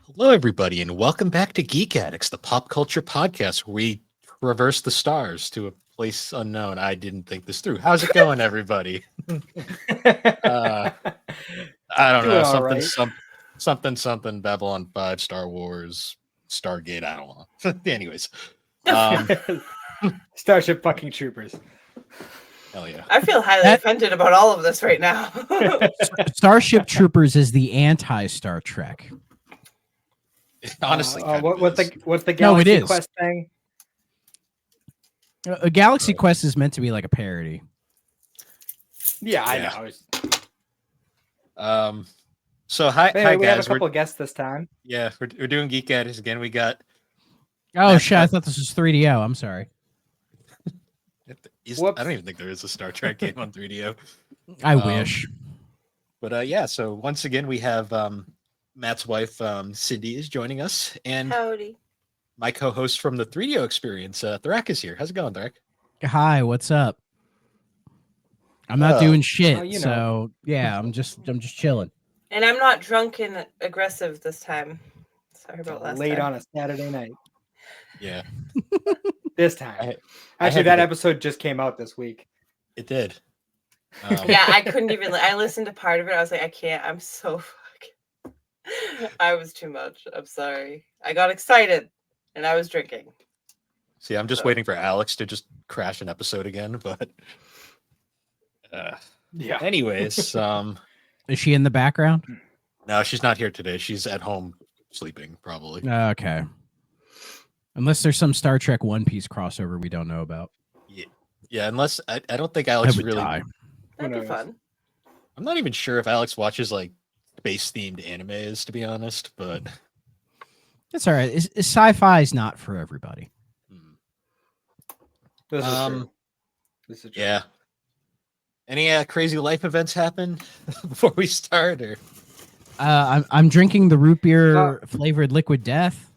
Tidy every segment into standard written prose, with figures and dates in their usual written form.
Hello, everybody, and welcome back to Geek Addicts, the pop culture podcast where we reverse the stars to a place unknown. I didn't think this through. How's it going, everybody? I don't know, Doing all right. something, Babylon 5, Star Wars, Stargate, I don't know. Anyways, Starship fucking Troopers. hell yeah. I feel highly offended about all of this right now. Starship Troopers is the anti-Star Trek. Honestly, what's the No, it Galaxy is. Quest thing? A Galaxy Quest is meant to be like a parody. Yeah, I Yeah. know. So hi Anyway, we have a guys. couple guests this time. We're doing Geek Addicts again. We got Oh That's shit! I right. thought this was 3DO. I'm sorry. I Whoops. don't even think there is a Star Trek game on 3DO. I Um, wish. But so once again we have Matt's wife Cyndi is joining us, and Howdy. my co-host from the 3DO experience, Thrak, is here. How's it going, Thrak? Hi, what's up? I'm not Oh. doing shit, Oh, you know. so yeah, I'm just chilling. And I'm not drunk and aggressive this time. Sorry about last Late time. on a Saturday night. Yeah, This time. I had Actually, to that get- episode just came out this week. it did. Yeah, I couldn't even. I listened to part of it. I was like, I can't. I'm so fucking. I was too much. I'm sorry. I got excited, and I was drinking. See, I'm just So- waiting for Alex to just crash an episode again, but Yeah. anyways, Is she in the background? no, she's not here today. She's at home sleeping, probably. Okay. Unless there's some Star Trek One Piece crossover we don't know about. Yeah, unless I don't think I Alex would really. die. That'd Who be knows? fun. I'm not even sure if Alex watches like space-themed animes, to be honest, but It's all right. Sci-fi is not for everybody. hmm. This is Um, true. This is true. Yeah. Any crazy life events happen before we start? Or I'm drinking the root beer flavored liquid death.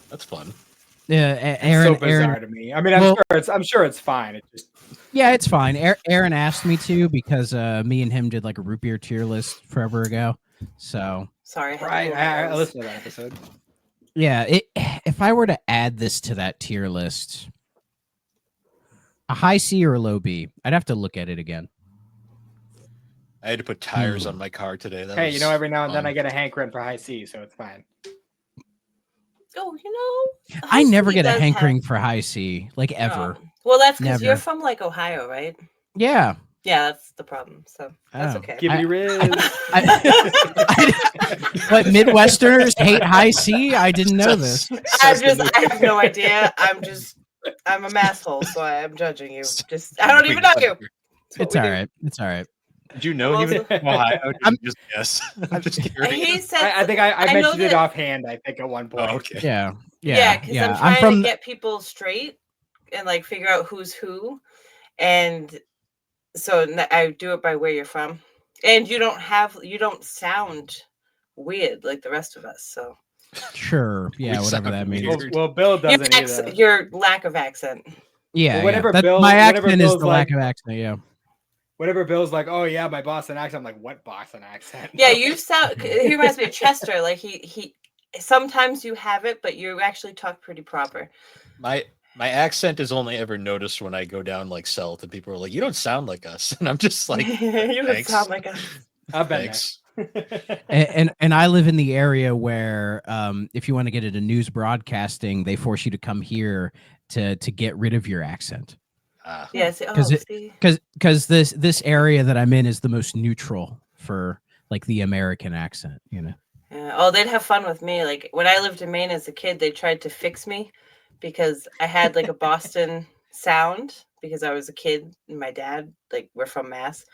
that's fun. It's Aaron, so bizarre Aaron, to me. I mean, Well- I'm sure it's fine. It just yeah, it's fine. Aaron asked me to because me and him did like a root beer tier list forever ago. So Sorry. I had to right. blow my I nose. listened to that episode. yeah, if I were to add this to that tier list, a high C or a low B, I'd have to look at it again. I had to put tires on my car today. That Hey, was every now and then fun. I get a hankering for high C, so it's fine. Oh, I never Husky get a does hankering have- for high C, like ever. Oh. Well, that's because you're Never. from like Ohio, right? Yeah. Yeah, that's the problem. So that's Oh. okay. Give me Riz. But Midwesterners hate high C? I didn't know this. I have no idea. I'm a masshole, so I'm judging you. Just, I don't even know you. That's what It's we all do. right. It's all right. Did you know he was Also- from Ohio? Did I'm- you just guess. I'm just He curious. said, I think I I know mentioned it that- offhand, I think, at one point. Oh, okay. Yeah. yeah, Yeah. because Yeah. I'm I'm trying from to get people straight and like figure out who's who, and so I do it by where you're from, and you don't sound weird like the rest of us. So Sure. Yeah, We whatever sound that means. weird. Well, Bill your, doesn't either. your lack of accent. Yeah. Well, whenever yeah. Bill- my whenever accent is Bill's the lack like- of accent. Yeah. Whenever Bill's like, "Oh yeah, my Boston accent," I'm like, "What Boston accent?" Yeah, you sound. He reminds me of Chester. Like he. Sometimes you have it, but you actually talk pretty proper. My accent is only ever noticed when I go down like south, and people are like, "You don't sound like us," and I'm just like, you don't thanks. sound like a. I've been "Thanks." there. And I live in the area where if you want to get into news broadcasting, they force you to come here to get rid of your accent. Yes. Oh, 'Cause it- see. Because this area that I'm in is the most neutral for like the American accent, you know. Yeah. Oh, they'd have fun with me. Like when I lived in Maine as a kid, they tried to fix me because I had like a Boston sound because I was a kid and my dad, like, we're from Mass.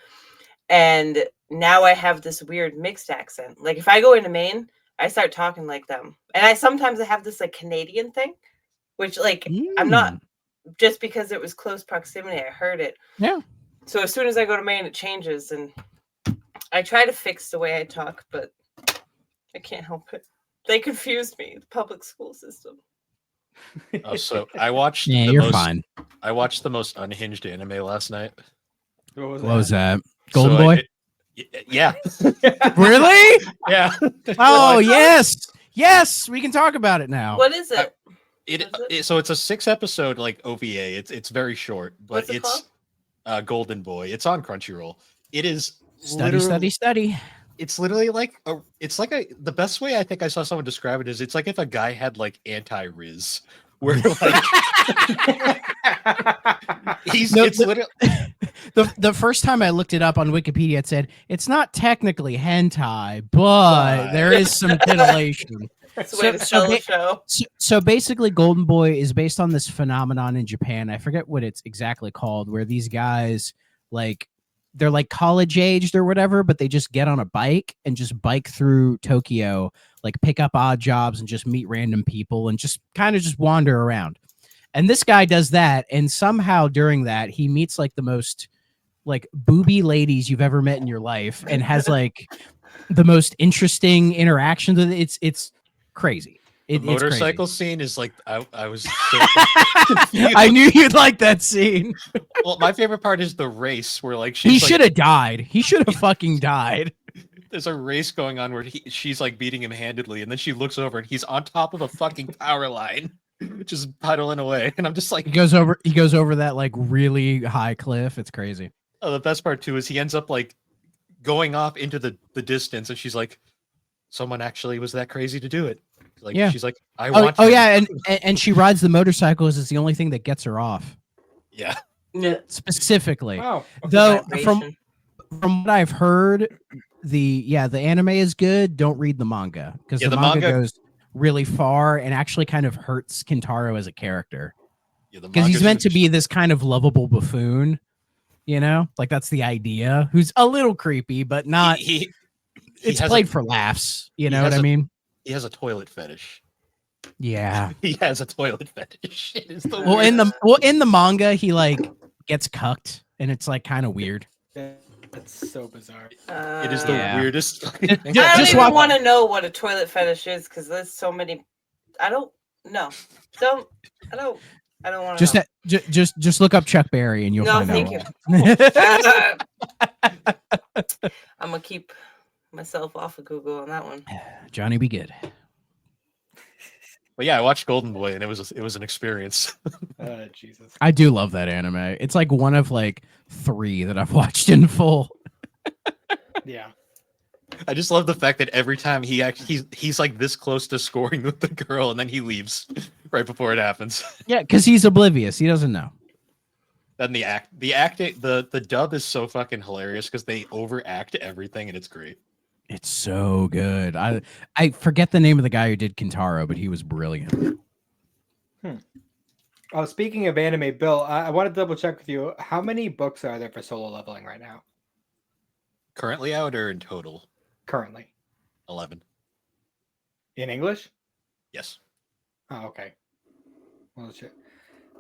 And now I have this weird mixed accent. Like if I go into Maine, I start talking like them. And I sometimes have this like Canadian thing, which like I'm not just because it was close proximity, I heard it. Yeah. So as soon as I go to Maine, it changes, and I try to fix the way I talk, but I can't help it. They confused me, the public school system. Oh, so I watched. Yeah, the you're most, fine. I watched the most unhinged anime last night. What What was that? So Golden I Boy? did- yeah, Really? yeah. Oh yes, Yes, we can talk about it now. What is it? So it's a 6-episode like OVA. It's very short, but What's it called? Golden Boy. It's on Crunchyroll. It is Study. It's literally like the best way I think I saw someone describe it is it's like if a guy had like anti-Riz, where like it's literally the first time I looked it up on Wikipedia, it said it's not technically hentai, but there is some titillation. It's a way to sell the show. So basically, Golden Boy is based on this phenomenon in Japan. I forget what it's exactly called, where these guys like they're like college aged or whatever, but they just get on a bike and just bike through Tokyo, like pick up odd jobs and just meet random people and just kind of just wander around. And this guy does that, and somehow during that he meets like the most like booby ladies you've ever met in your life, and has like the most interesting interactions with it. It's crazy. The motorcycle scene is like I was. So I knew you'd like that scene. Well, my favorite part is the race where like he should have died. He should have fucking died. There's a race going on where she's like beating him handedly, and then she looks over and he's on top of a fucking power line, just pedaling away. And I'm just like, he goes over that like really high cliff. It's crazy. Oh, the best part too is he ends up like going off into the distance, and she's like, someone actually was that crazy to do it. Like, yeah. She's like, I want. Oh yeah, and she rides the motorcycles. It's the only thing that gets her off. Yeah. Specifically. Oh, though from what I've heard, the anime is good. Don't read the manga because the manga goes really far and actually kind of hurts Kintaro as a character. Because he's meant to be this kind of lovable buffoon, you know, like that's the idea. Who's a little creepy, but not. It's played for laughs. You know what I mean? He has a toilet fetish. Yeah, he has a toilet fetish. It is the in the manga, he like gets cucked, and it's like kind of weird. That's so bizarre. It is the weirdest. I don't even want to know what a toilet fetish is because there's so many. I don't know. I don't want to. Just look up Chuck Berry, and you'll find out. No, thank you. I'm gonna keep myself off of Google on that one. Johnny be good. But yeah, I watched Golden Boy and it was an experience. Jesus. I do love that anime. It's like one of like 3 that I've watched in full. Yeah. I just love the fact that every time he's like this close to scoring with the girl and then he leaves right before it happens. Yeah, because he's oblivious. He doesn't know. Then the dub is so fucking hilarious because they overact everything and it's great. It's so good. I forget the name of the guy who did Kintaro, but he was brilliant. Oh, speaking of anime, Bill, I want to double check with you. How many books are there for Solo Leveling right now? Currently out or in total? Currently. 11. In English? Yes. Oh, okay.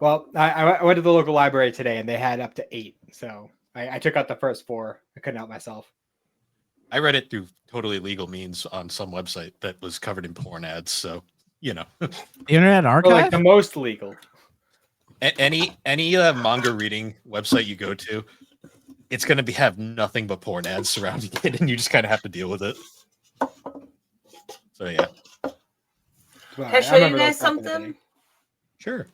Well, I went to the local library today and they had up to 8. So I took out the first 4. I couldn't help myself. I read it through totally legal means on some website that was covered in porn ads. So, you know. The Internet Archive? Or like the most legal. Any manga reading website you go to, it's going to have nothing but porn ads surrounding it, and you just kind of have to deal with it. So, yeah. Can I show you guys something? Sure.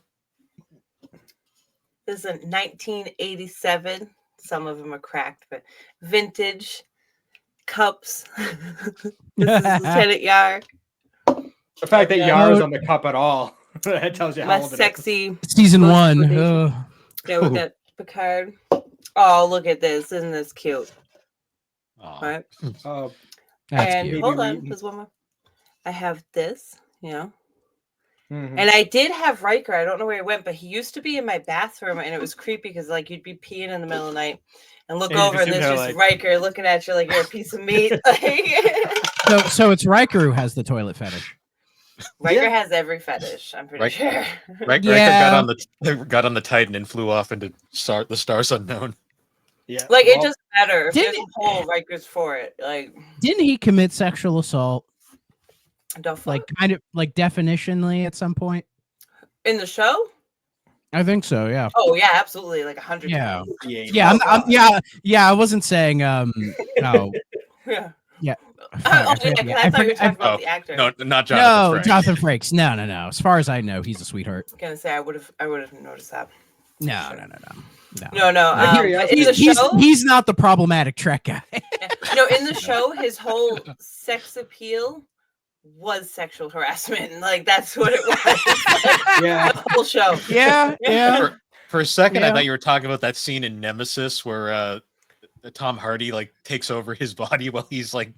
This is a 1987. Some of them are cracked, but vintage cups. This is Lieutenant Yar. The fact that Yar is on the cup at all, that tells you how my old sexy it is. Season 1. Yeah, we got Picard. Oh, look at this. Isn't this cute? Aww. Right? Oh, That's and cute. hold on, there's one more. I have this, you know. Mm-hmm. And I did have Riker. I don't know where he went, but he used to be in my bathroom, and it was creepy because like you'd be peeing in the middle of the night and look over, and there's just Riker looking at you like you're a piece of meat. So it's Riker who has the toilet fetish. Riker has every fetish. I'm pretty sure. Riker got on the Titan and flew off into the stars unknown. Yeah, like it doesn't matter if there's a hole. Riker's for it. Like, didn't he commit sexual assault? Like kind of like definitionally at some point in the show. I think so. Yeah. Oh yeah, absolutely. Like 100. Yeah. Times. Yeah. I wasn't saying. No. Yeah. Yeah. Oh, forget yeah, the- 'cause I thought you were forget- talking Oh, about the actor. no, not Jonathan no, Frakes. Jonathan Frakes. No. As far as I know, he's a sweetheart. I was gonna say I would have noticed that. No. No. Out of curiosity, In the show, He's not the problematic Trek guy. no, in the show, his whole sex appeal was sexual harassment. Like that's what it was. Yeah. The whole show. yeah. For a second, I Yeah. thought you were talking about that scene in Nemesis where Tom Hardy like takes over his body while he's like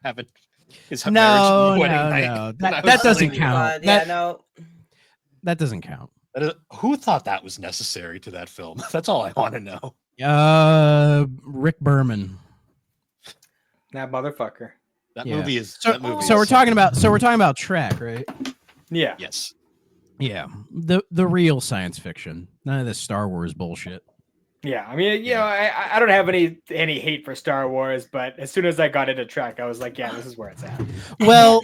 having his No, wedding no, night. no. And That- I was that doesn't like, count. God, yeah, That- no. That doesn't count. Who thought that was necessary to that film? That's all I want to know. Rick Berman. That motherfucker. That Yeah. movie is. So, that movie so is we're talking about Trek, right? Yeah. Yes. Yeah, the real science fiction. None of this Star Wars bullshit. Yeah. I mean, you know, I don't have any hate for Star Wars, but as soon as I got into Trek, I was like, yeah, this is where it's at. Well,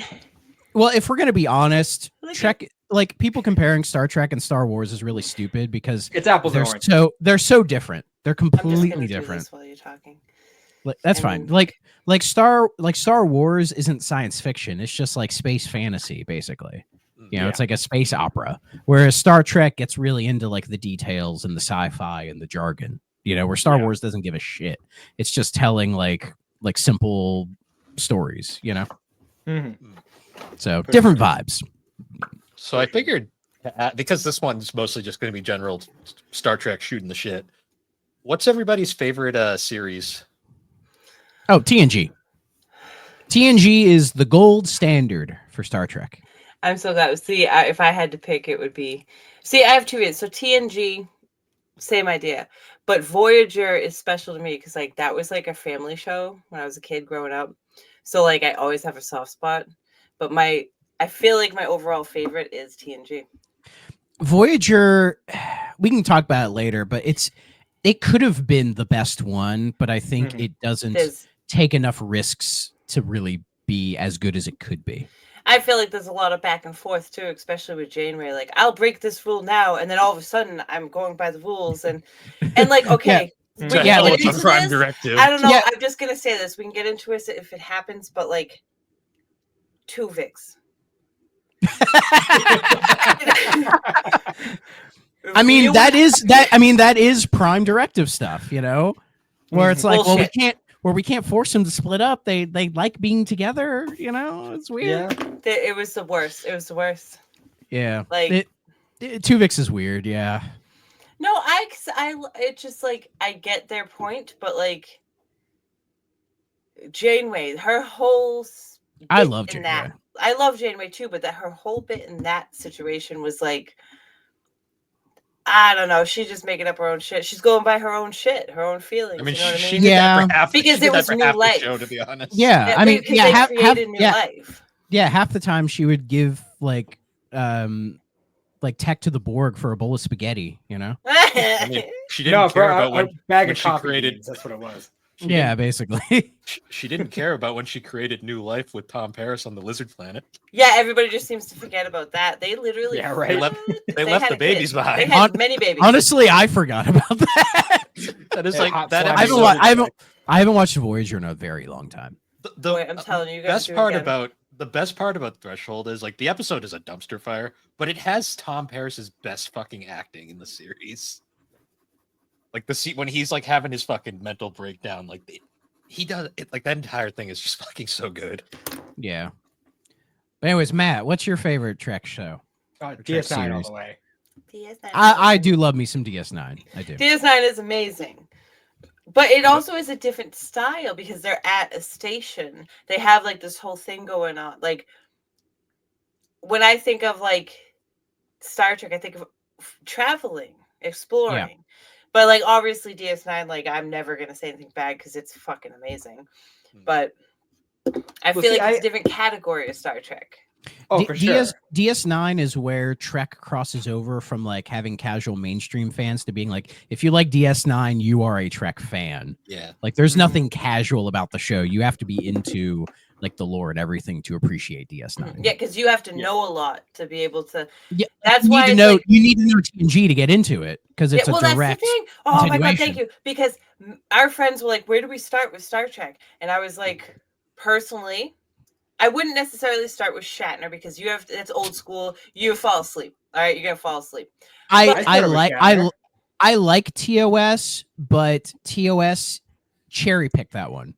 if we're gonna be honest, Look at- Trek, like people comparing Star Trek and Star Wars is really stupid because It's apples and oranges. they're so different. They're I'm just completely gonna do different. this while you're talking. Like, that's I fine. mean- Like Star Wars isn't science fiction. It's just like space fantasy, basically. You know, Yeah. it's like a space opera. Whereas Star Trek gets really into like the details and the sci-fi and the jargon. You know, where Star Yeah. Wars doesn't give a shit. It's just telling like simple stories. You know, Mhm. so For different sure. vibes. So I figured because this one's mostly just going to be general Star Trek shooting the shit. What's everybody's favorite series? Oh, TNG. TNG is the gold standard for Star Trek. I'm so glad. See, if I had to pick, it would be. See, I have two reasons. So TNG, same idea, but Voyager is special to me because like that was like a family show when I was a kid growing up. So like I always have a soft spot. But I feel like my overall favorite is TNG. Voyager, we can talk about it later, but it could have been the best one, but I think Mhm. it doesn't There's, take enough risks to really be as good as it could be. I feel like there's a lot of back and forth too, especially with Janeway. Like I'll break this rule now, and then all of a sudden I'm going by the rules, and like okay, Yeah. we To can Yeah, hell get with into the Prime this. Directive. I don't know. Yeah. I'm just gonna say this. We can get into it if it happens, but like Tuvix. I mean, You- that is prime directive stuff, you know, where it's like, Bullshit. well, we can't force them to split up. They like being together, you know. It's weird. Yeah. it was the worst. It was the worst. Yeah. Like- Tuvix is weird. Yeah. No, it's just like I get their point, but like Janeway, her whole I bit love in Janeway. that. I love Janeway too, but that her whole bit in that situation was like, I don't know. She's just making up her own shit. She's going by her own shit, her own feelings. I mean, you know what I she mean? did Yeah. that for half. Because she did it that was for new half life. the show, to be honest. Yeah. I mean, because yeah, they created new yeah, life. yeah. Half the time she would give like tech to the Borg for a bowl of spaghetti, you know. I mean, she didn't No, for care a, about a when bag when of she coffee created- beans. That's what it was. she Yeah, didn't- basically. she didn't care about when she created new life with Tom Paris on the lizard planet. Yeah, everybody just seems to forget about that. They literally Yeah, right. They left- they left had the a babies kid. behind. They had many babies. Honestly, I forgot about that. That is Yeah, like hot that flash. episode. I haven't watched Voyager in a very long time. The Boy, I'm telling you, you gotta best do it part again. about the best part about Threshold is like the episode is a dumpster fire, but it has Tom Paris's best fucking acting in the series. Like the scene when he's like having his fucking mental breakdown, like he does it. Like that entire thing is just fucking so good. Yeah. But anyways, Matt, what's your favorite Trek show? DS9 all series. the way. DS9 I do love me some DS9. I do. DS9 is amazing. But it also is a different style because they're at a station. They have like this whole thing going on. Like when I think of like Star Trek, I think of traveling, exploring. But like obviously DS9, like I'm never gonna say anything bad because it's fucking amazing. Hmm. But I Well, feel see, like it's a different category of Star Trek. Oh, for sure. DS9 is where Trek crosses over from like having casual mainstream fans to being like, if you like DS9, you are a Trek fan. Yeah. Like, there's Mhm. nothing casual about the show. You have to be into like the lore and everything to appreciate DS9. Yeah, because you have to Yeah. know a lot to be able to. Yeah, That's you why need to it's know like- you need to know TNG to get into it because it's yeah, well, a direct. that's the thing. Oh my god, thank continuation. you. Because our friends were like, "Where do we start with Star Trek?" And I was like, personally, I wouldn't necessarily start with Shatner because that's old school. You fall asleep. All right, you're gonna fall asleep. I started with Shatner. I like TOS, but TOS cherry pick that one.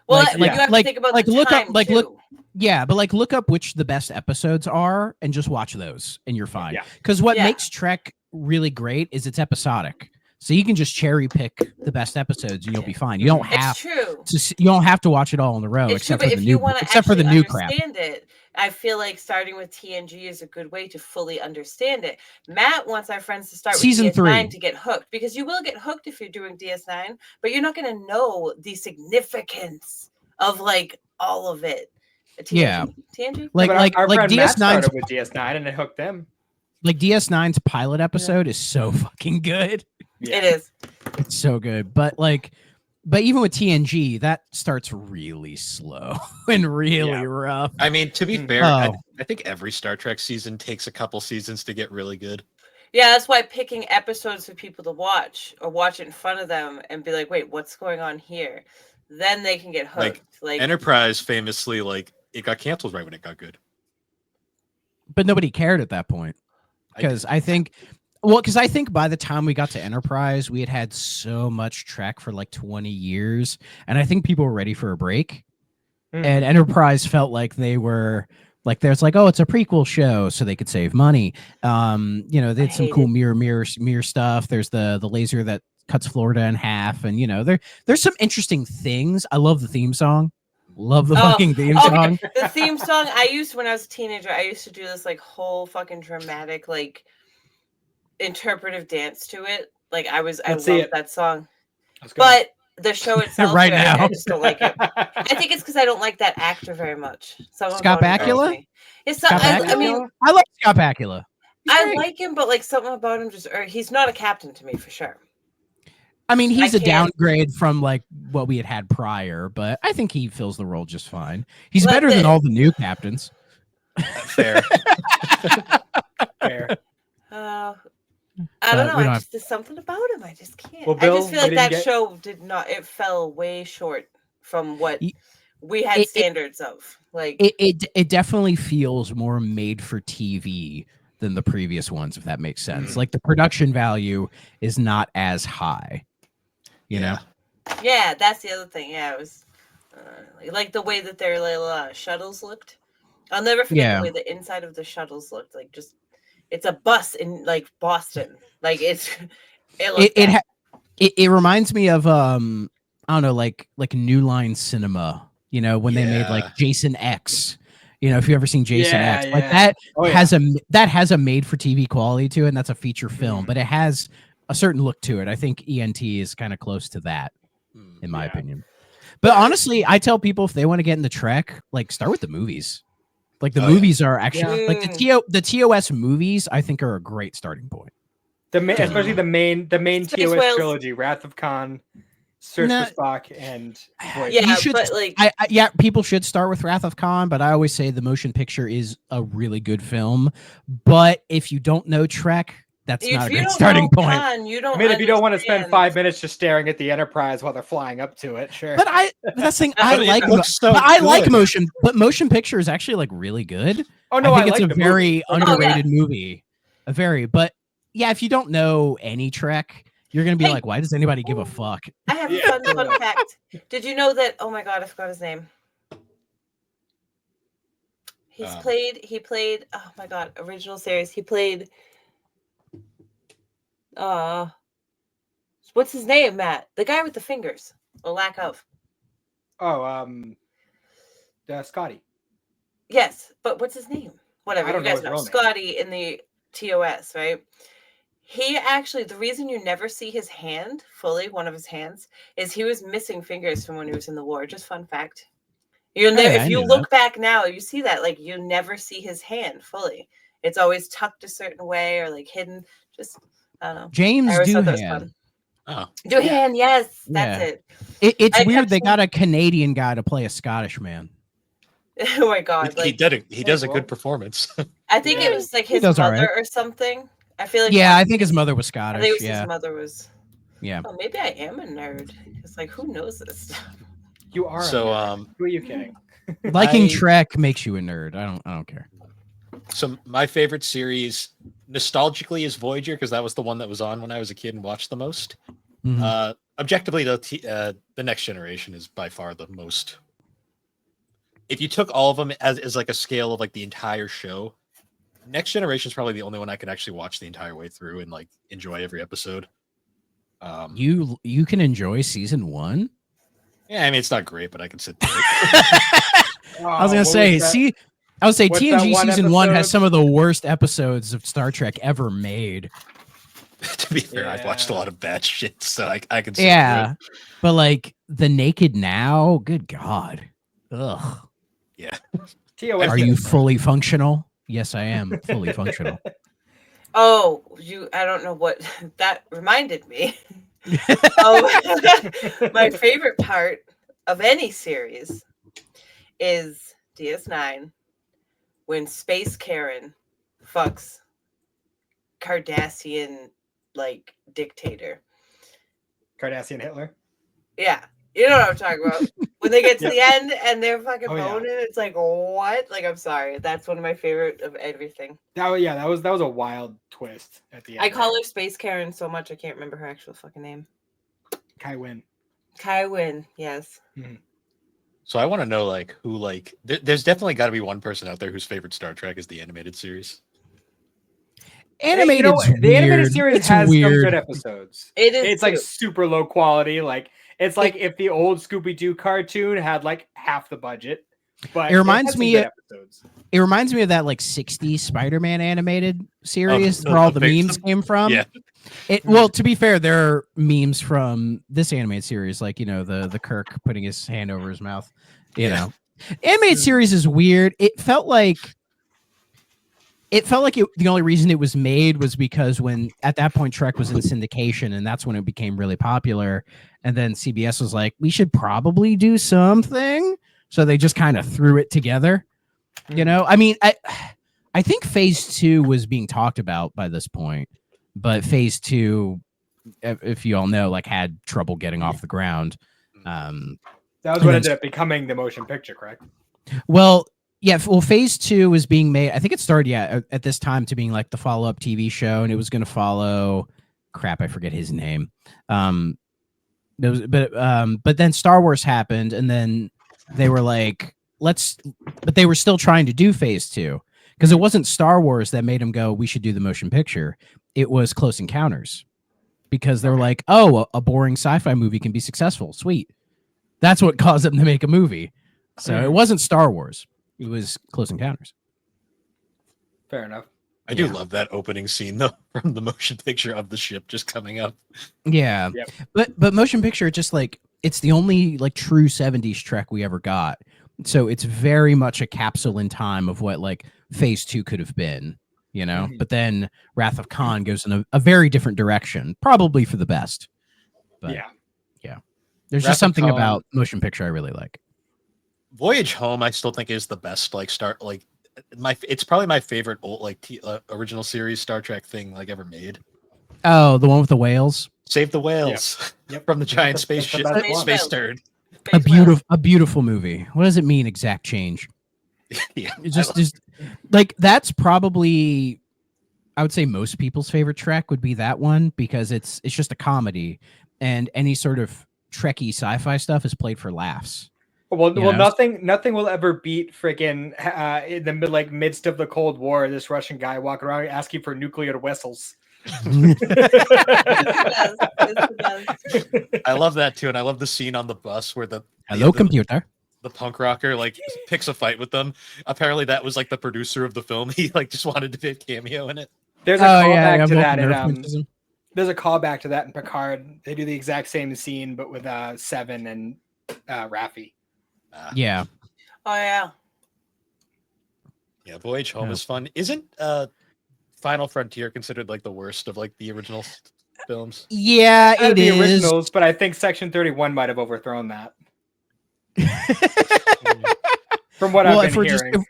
Well, Like- you have to think about the look up time too. Yeah, but look up which the best episodes are and just watch those and you're fine. Yeah. Because what Yeah. makes Trek really great is it's episodic. So you can just cherry pick the best episodes and you'll be fine. You don't have It's true. you don't have to watch it all in a row It's true, except but for the if you new want to except for the actually new crap. understand it, I feel like starting with TNG is a good way to fully understand it. Matt wants our friends to start Season with DS9 3. to get hooked because you will get hooked if you're doing DS9, but you're not going to know the significance of like all of it. TNG. Yeah. TNG. But our friend Matt DS9's started with DS9 and it hooked them. like DS9's pilot episode is so fucking good. Yeah. It is. It's so good. But even with TNG, that starts really slow and really rough. I mean, to be fair, Oh. I think every Star Trek season takes a couple seasons to get really good. Yeah, that's why picking episodes for people to watch or watch it in front of them and be like, wait, what's going on here? Then they can get hooked. Like Enterprise famously, like, it got canceled right when it got good. But nobody cared at that point. Because I think by the time we got to Enterprise, we had so much Trek for like 20 years. And I think people were ready for a break. And Enterprise felt like they were like, there's like, oh, it's a prequel show, so they could save money. They had some cool mirror stuff. There's the laser that cuts Florida in half. And, there's some interesting things. I love the theme song. Love the fucking theme song. The theme song I used when I was a teenager, I used to do this like whole fucking dramatic, like interpretive dance to it. Like I loved that song. But the show itself, Right now. I just don't like it. I think it's because I don't like that actor very much. Scott Bakula? I mean, I love Scott Bakula. I like him, but like something about him he's not a captain to me for sure. I mean, he's a downgrade from like what we had prior, but I think he fills the role just fine. He's better than all the new captains. Fair. Fair. I don't know. There's something about him. I just can't. Well, Bill, I just feel like that show it fell way short from what we had standards of. Like it definitely feels more made for TV than the previous ones, if that makes sense. Like the production value is not as high. You know? Yeah, that's the other thing. Yeah, it was like the way that their little shuttles looked. I'll never forget the way the inside of the shuttles looked. Like it's a bus in like Boston. Like it reminds me of I don't know, like New Line Cinema. When they made like Jason X. If you've ever seen Jason X, like that has a made for TV quality to it, and that's a feature film, but it has a certain look to it. I think ENT is kind of close to that, in my opinion. But honestly, I tell people if they want to get into Trek, like start with the movies. Like the movies are actually like the TOS movies. I think are a great starting point. Especially the main TOS trilogy: Wrath of Khan, Search for Spock, and Voyager. People should start with Wrath of Khan, but I always say the motion picture is a really good film. But if you don't know Trek, that's not a great starting point. If you don't want to spend 5 minutes just staring at the Enterprise while they're flying up to it, sure. But I like motion, but motion picture is actually like really good. Oh no, I think it's a very underrated movie. But yeah, if you don't know any Trek, you're gonna be like, why does anybody give a fuck? I have a fun fact. Did you know that? Oh my god, I forgot his name. He played. Oh my god, original series. He played. What's his name, Matt? The guy with the fingers, or lack of. Scotty. Yes, but what's his name? Whatever. I don't you guys know Scotty in the TOS, right? He actually, the reason you never see his hand fully, one of his hands, is he was missing fingers from when he was in the war. Just fun fact. If you look back now, you see that like you never see his hand fully. It's always tucked a certain way or like hidden. Just I don't know. James Doohan. Doohan, yes, that's it. It's weird they got a Canadian guy to play a Scottish man. Oh my god! He does a good performance. I think it was like his mother or something. I feel like I think his mother was Scottish. I think his mother was. Yeah. Oh, maybe I am a nerd. It's like who knows this stuff? You are. So who are you kidding? Liking Trek makes you a nerd. I don't care. So my favorite series, nostalgically, is Voyager because that was the one that was on when I was a kid and watched the most. Mm-hmm. Objectively, the Next Generation is by far the most. If you took all of them as like a scale of like the entire show, Next Generation is probably the only one I could actually watch the entire way through and like enjoy every episode. You can enjoy season 1. Yeah, I mean it's not great, but I can sit there. I was gonna say, I would say TNG season 1 has some of the worst episodes of Star Trek ever made. To be fair, I've watched a lot of bad shit, so I can see. Yeah, but like The Naked Now, good God. Ugh. Yeah. Are you fully functional? Yes, I am fully functional. Oh, I don't know what that reminded me. Oh, my favorite part of any series is DS9 when Space Karen fucks Cardassian like dictator. Cardassian Hitler? Yeah. You know what I'm talking about. When they get to the end and they're fucking boning, it's like, what? Like, I'm sorry. That's one of my favorite of everything. That was a wild twist at the end. I call her Space Karen so much I can't remember her actual fucking name. Kai Wynn. Kai Wynn, yes. Mm-hmm. So I want to know like who like there's definitely got to be one person out there whose favorite Star Trek is the animated series. The animated series has some good episodes. It's like super low quality. Like it's like if the old Scooby-Doo cartoon had like half the budget. But it reminds me of that like 60s Spider-Man animated series where all the memes came from. Yeah. Well, to be fair, there are memes from this animated series, like the Kirk putting his hand over his mouth. You know, animated series is weird. It felt like the only reason it was made was because when at that point Trek was in syndication, and that's when it became really popular. And then CBS was like, we should probably do something. So they just kind of threw it together. You know, I mean, I think phase 2 was being talked about by this point, but phase 2, if you all know, like had trouble getting off the ground. That was what ended up becoming the motion picture, correct? Well, yeah. Well, phase 2 was being made. I think it started, at this time to being like the follow-up TV show, and it was going to follow. Crap, I forget his name. But then Star Wars happened, and then they were like, but they were still trying to do phase 2 because it wasn't Star Wars that made them go, we should do the motion picture. It was Close Encounters, because they were like, oh, a boring sci-fi movie can be successful. Sweet. That's what caused them to make a movie. So it wasn't Star Wars. It was Close Encounters. Fair enough. I do love that opening scene though, from the motion picture of the ship just coming up. Yeah. Yep. But motion picture, just like, it's the only like true 70s Trek we ever got. So it's very much a capsule in time of what like phase 2 could have been, you know. But then Wrath of Khan goes in a very different direction, probably for the best. But yeah. There's just something about motion picture I really like. Voyage Home, I still think is the best. Like it's probably my favorite old like original series Star Trek thing like ever made. Oh, the one with the whales. Save the whales from the giant spaceship, space turd. A beautiful movie. What does it mean? Exact change. Yeah, just like that's probably, I would say most people's favorite Trek would be that one because it's just a comedy, and any sort of Trekky sci-fi stuff is played for laughs. Well, nothing will ever beat freaking in the midst of the Cold War. This Russian guy walking around asking for nuclear vessels. I love that too, and I love the scene on the bus where the computer, the punk rocker like picks a fight with them. Apparently, that was like the producer of the film. He like just wanted to be a cameo in it. There's a callback to that. There's a callback to that in Picard. They do the exact same scene, but with Seven and Raffi. Yeah. Oh yeah. Yeah, Voyage Home is fun. Isn't Final Frontier considered like the worst of like the original films? Yeah, it is. Originals, but I think Section 31 might have overthrown that. From what I've been hearing.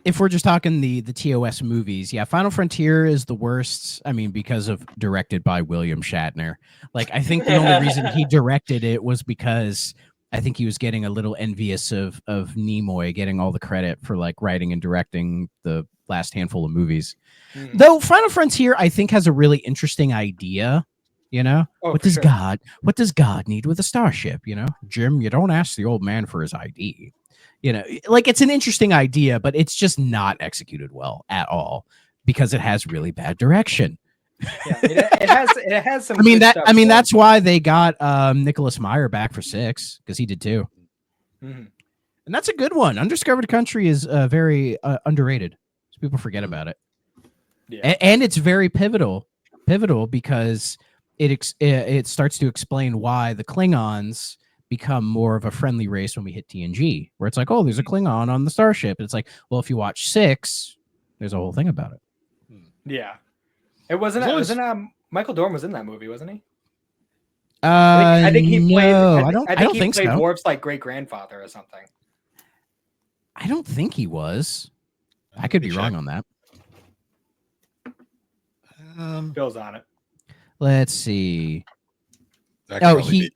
If we're just talking the TOS movies, yeah, Final Frontier is the worst. I mean, because of directed by William Shatner. Like, I think the only reason he directed it was because I think he was getting a little envious of Nimoy getting all the credit for like writing and directing the last handful of movies. Though Final Frontier, I think, has a really interesting idea. You know, what does God need with a starship? You know, Jim, you don't ask the old man for his ID. You know, like it's an interesting idea, but it's just not executed well at all because it has really bad direction. Yeah, it has some. That's why they got Nicholas Meyer back for 6 because he did too. And that's a good one. Undiscovered Country is very underrated. So people forget about it. Yeah, and it's very pivotal because it starts to explain why the Klingons become more of a friendly race when we hit TNG, where it's like, oh, there's a Klingon on the starship. And it's like, well, if you watch 6, there's a whole thing about it. Yeah. It wasn't Michael Dorn was in that movie, wasn't he? I think he played. No, I don't think so. Worf's like great grandfather or something. I don't think he was. I could be wrong on that. Bill's on it. Let's see.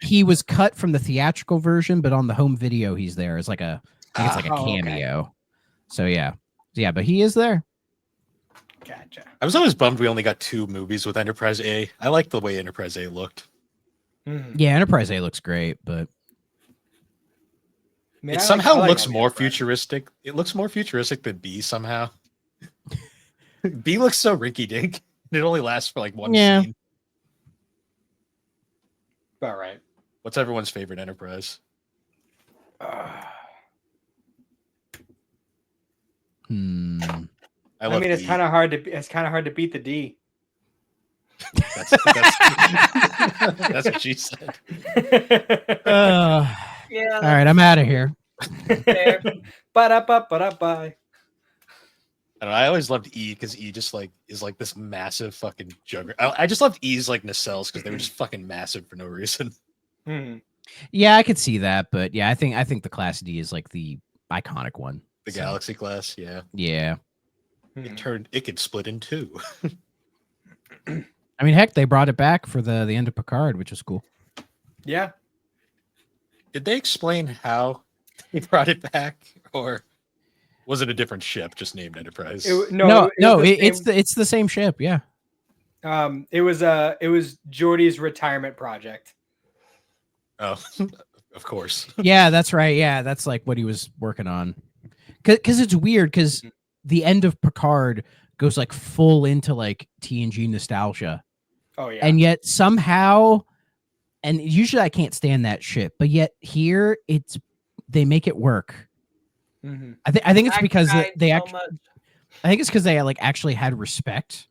He was cut from the theatrical version, but on the home video he's there as like a cameo. Okay. So yeah, but he is there. Gotcha. I was always bummed we only got 2 movies with Enterprise A. I like the way Enterprise A looked. Yeah, Enterprise A looks great, but it somehow looks more futuristic. It looks more futuristic than B somehow. B looks so rinky-dink. It only lasts for like one scene. All right. What's everyone's favorite Enterprise? It's kind of hard to beat the D. That's what she said. Yeah. All right, I'm out of here. Bye. I always loved E because E just like is like this massive fucking juggernaut. I just loved E's like nacelles because they were just fucking massive for no reason. Yeah, I could see that, but yeah, I think the Class D is like the iconic one. The Galaxy class, yeah. Yeah. It could split in 2. I mean, heck, they brought it back for the end of Picard, which was cool. Yeah. Did they explain how they brought it back, or was it a different ship just named Enterprise? It's the same ship. Yeah. It was Geordi's retirement project. Oh, of course. Yeah, that's right. Yeah, that's like what he was working on. Because it's weird because the end of Picard goes like full into like TNG nostalgia. Oh yeah. And yet somehow, and usually I can't stand that shit, but yet here they make it work. I think it's because they actually, I think it's because they like actually had respect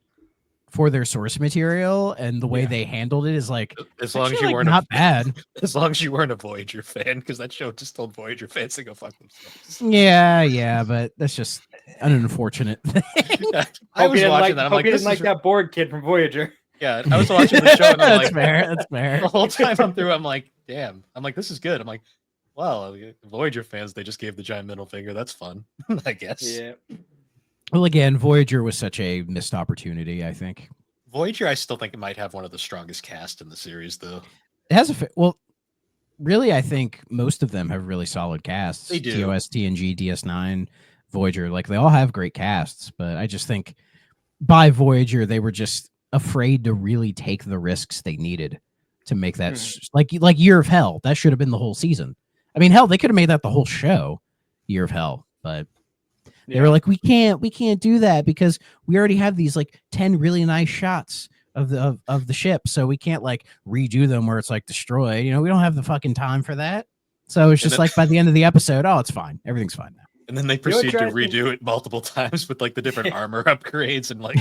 for their source material, and the way they handled it is like, as long as you weren't not bad. As long as you weren't a Voyager fan, because that show just told Voyager fans to go fuck themselves. Yeah, but that's just an unfortunate thing. I was watching that. I'm like, didn't like that bored kid from Voyager. Yeah, I was watching the show, and I'm like, that's fair. The whole time I'm through, I'm like, damn. I'm like, this is good. I'm like, well, Voyager fans, they just gave the giant middle finger. That's fun, I guess. Yeah. Well, again, Voyager was such a missed opportunity, I think. Voyager, I still think it might have one of the strongest cast in the series, though. It has really, I think most of them have really solid casts. They do. TOS, TNG, DS9, Voyager, like they all have great casts, but I just think by Voyager, they were just afraid to really take the risks they needed to make that like Year of Hell. That should have been the whole season. I mean, hell, they could have made that the whole show, Year of Hell, but they were like, we can't do that because we already have these like 10 really nice shots of the ship, so we can't like redo them where it's like destroyed. You know, we don't have the fucking time for that. So it's just like by the end of the episode, oh, it's fine, everything's fine now. And then they proceed to redo it multiple times with like the different armor upgrades and like,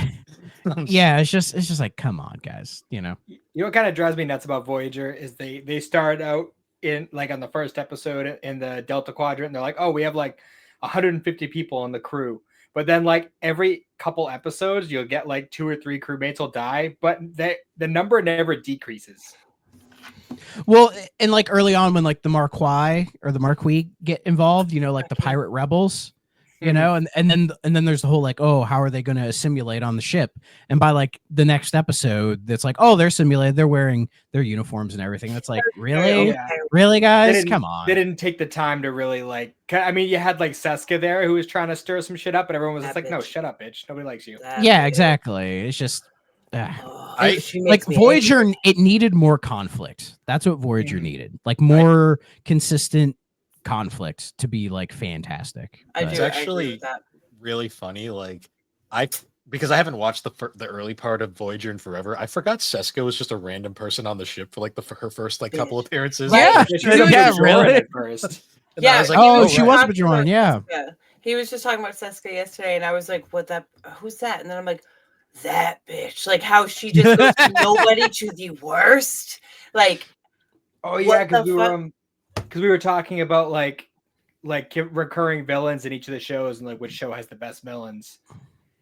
yeah, it's just like, come on, guys, you know. You know what kind of drives me nuts about Voyager is they start out in like on the first episode in the Delta Quadrant, and they're like, oh, we have like 150 people on the crew, but then like every couple episodes you'll get like 2 or 3 crewmates will die, but the number never decreases. Well, and like early on when like the Marquis get involved, you know, like the pirate rebels, you know, and then there's the whole like, oh, how are they going to assimilate on the ship? And by like the next episode, it's like, oh, they're simulated, they're wearing their uniforms and everything. It's like, really, Yeah. really, They guys, didn't, come on. They didn't take the time to really like. I mean, you had like Seska there who was trying to stir some shit up, and everyone was just That like, "No, bitch. shut up, bitch. Nobody likes you." That Yeah, bitch. exactly. It's just. She Like makes me Voyager, angry. it needed more conflict. That's what Voyager Mhm. needed, like more consistent conflict to be like fantastic. I But- do. It's I agree actually with that. really funny. Like because I haven't watched the early part of Voyager in forever. I forgot Seska was just a random person on the ship for like her first like couple appearances. Right. Yeah, She was yeah, Bajoran really. at first. And I Yeah, was like, Oh, was she just was talking Bajoran, about yeah. Seska. He was just talking about Seska yesterday, and I was like, "What that? Who's that?" And then I'm like, "That bitch!" Like how she just goes from nobody to the worst. Like, Oh yeah, What because the fuck? we were talking about like recurring villains in each of the shows and like which show has the best villains.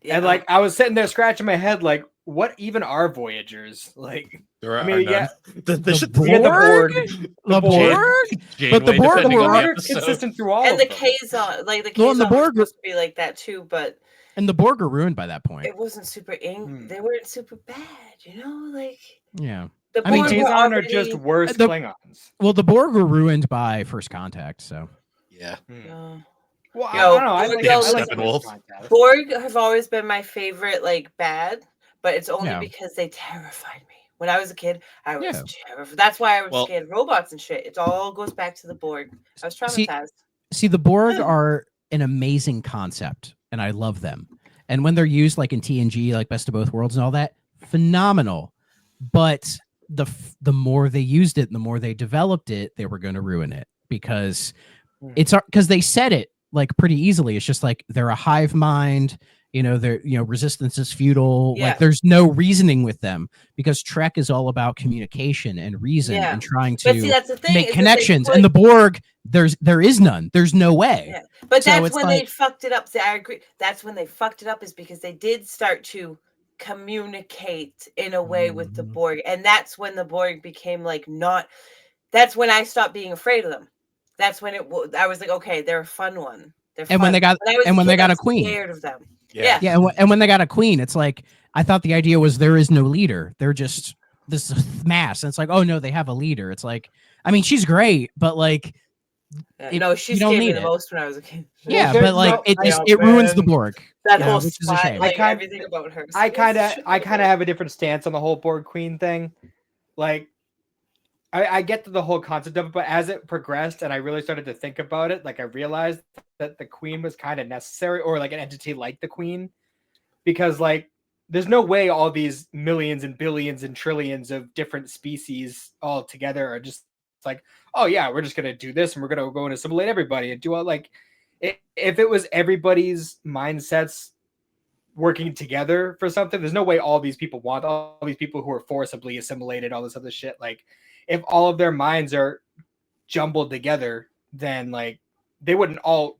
yeah, And like I was sitting there scratching my head, like, what even are Voyagers? Like, there are, I mean, none. yeah, The we had the Borg? Borg. The Borg. Borg? Janeway, But the Borg depending on were- the They're episode. consistent through all and of the them. Kazon, like the Well, and the Kazon was Borg were- supposed to be like that too, but And the Borg are ruined by that point. it wasn't super They weren't super bad, you know. Like Yeah. the I mean, Borg were Kazon are just already- worse the- Klingons. Well, the Borg were ruined by First Contact, so. Yeah. Well, I Yo, don't know. I like, Borg I like Steppenwolf. Contact. Borg have always been my favorite, like bad, but it's only Yeah. because they terrified me. When I was a kid, I was Yeah. terrified. That's why I was Well- scared of robots and shit. It all goes back to the Borg. I was See- traumatized. See, the Borg are an amazing concept, and I love them. And when they're used like in TNG, like Best of Both Worlds and all that, phenomenal. But the more they used it and the more they developed it, they were going to ruin it because because they said it like pretty easily. It's just like they're a hive mind. You know, they're resistance is futile. Yeah. Like there's no reasoning with them because Trek is all about communication and reason Yeah. and trying But see, to that's the thing. make is that they connections. put- And the Borg, there is none. There's no way. Yeah. But So that's it's when they like- fucked it up. See, I agree. That's when they fucked it up is because they did start to communicate in a way with the Mhm. Borg. And that's when the Borg became like not. That's when I stopped being afraid of them. That's when I was like, okay, they're a fun one. They're And when fun. they got- I was and when kid, they got I a was queen. scared of them. Yeah. Yeah, and when they got a queen, it's like I thought the idea was there is no leader. They're just this mass. And it's like, oh no, they have a leader. It's like, I mean, she's great, but like, No, she you don't scared me need the it. most when I was a kid. yeah, there's but like no- it ruins the man. Borg. That Yeah, whole which is a spot, shame. like I everything about her. I kind of Yes. have a different stance on the whole Borg Queen thing. Like, I get to the whole concept of it, but as it progressed and I really started to think about it, like I realized that the Queen was kind of necessary, or like an entity like the Queen, because like there's no way all these millions and billions and trillions of different species all together are just like, oh yeah, we're just gonna do this and we're gonna go and assimilate everybody and do all like if it was everybody's mindsets working together for something, there's no way all these people want all these people who are forcibly assimilated, all this other shit. Like if all of their minds are jumbled together, then like they wouldn't all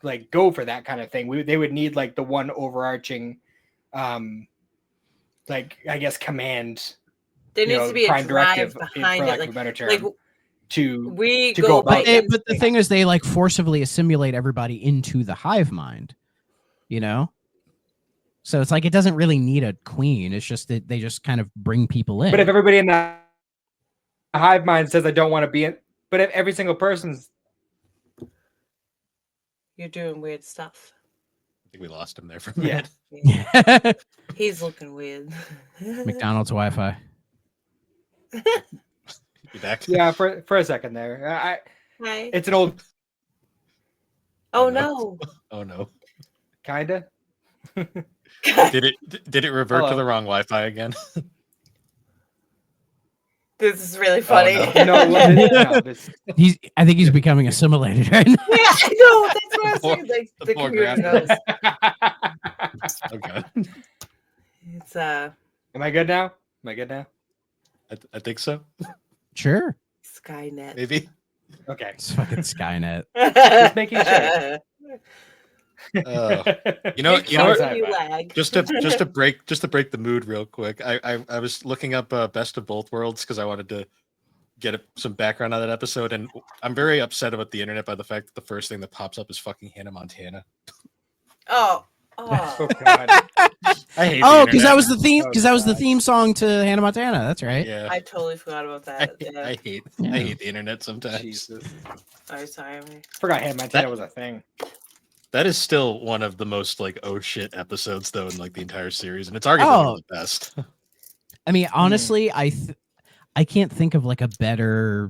like go for that kind of thing. They would need like the one overarching like I guess command. There needs to be a prime drive directive, behind for it. lack of a better term, Like to we to go, go by about But, but the instinct. thing is, they like forcibly assimilate everybody into the hive mind, you know. So it's like it doesn't really need a queen. It's just that they just kind of bring people in. But if everybody in the hive mind says I don't want to be in, but if every single person's You're doing weird stuff. I think we lost him there for a Yeah. minute. He's looking weird. McDonald's Wi-Fi. You back? yeah, for a second there. Hi. It's an old Oh Oh, no. Oh no. kinda. Did it revert to Hello. the wrong Wi-Fi again? This is really funny. no. No, this, I think he's becoming assimilated right now. Yeah, I know. That's what I was Poor- saying. Like the the poor computer graphic. knows. Okay. It's Am I good now? Am I good now? I think so. Sure, Skynet. Maybe. Okay. it's fucking Skynet. Just making sure. You know It's what? causing you lag. Just to break the mood real quick. I was looking up Best of Both Worlds because I wanted to get some background on that episode, and I'm very upset about the internet by the fact that the first thing that pops up is fucking Hannah Montana. Oh, Oh oh. God. I hate. Oh, the because that internet. was the theme. Oh, Because that was the God. theme song to Hannah Montana. That's right. Yeah. I totally forgot about I, that. Yeah. I hate. Yeah. I hate the internet sometimes. Jesus. Oh, sorry. Emily. Forgot Hannah Montana was a thing. That is still one of the most like oh shit episodes though in like the entire series, and it's arguably one Oh. of the best. I mean, honestly, I can't think of like a better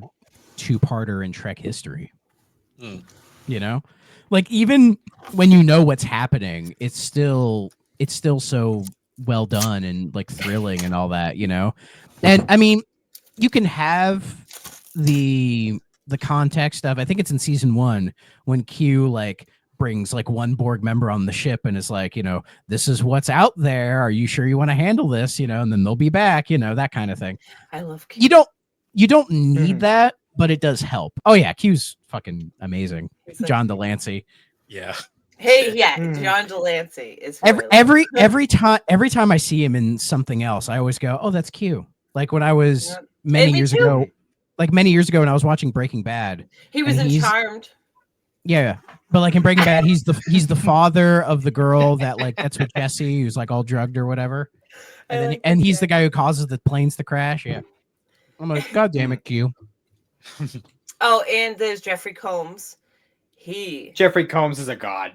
two-parter in Trek history. Hmm. You know, like even when you know what's happening, it's still so well done and like thrilling and all that. You know, and I mean, you can have the context of, I think it's in season 1 when Q like brings like one Borg member on the ship and is like, you know, this is what's out there. Are you sure you want to handle this? You know, and then they'll be back. You know, that kind of thing. I love Q. You don't need Mhm. that, but it does help. Oh yeah, Q's fucking amazing. He's like, John Delancey. Yeah. hey, yeah, Hmm. John Delancey is who I love. Every time I see him in something else, I always go, "Oh, that's Q." Like when I was Yeah. many And me years too. ago, like many years ago when I was watching Breaking Bad. He was and in he's- Charmed. Yeah, but like in Breaking Bad, he's the father of the girl that like gets with Jesse, who's like all drugged or whatever, I and then like and that he's the guy. guy who causes the planes to crash. Yeah, I'm like, God damn it, Q. Oh, and there's Jeffrey Combs. He Jeffrey Combs is a god.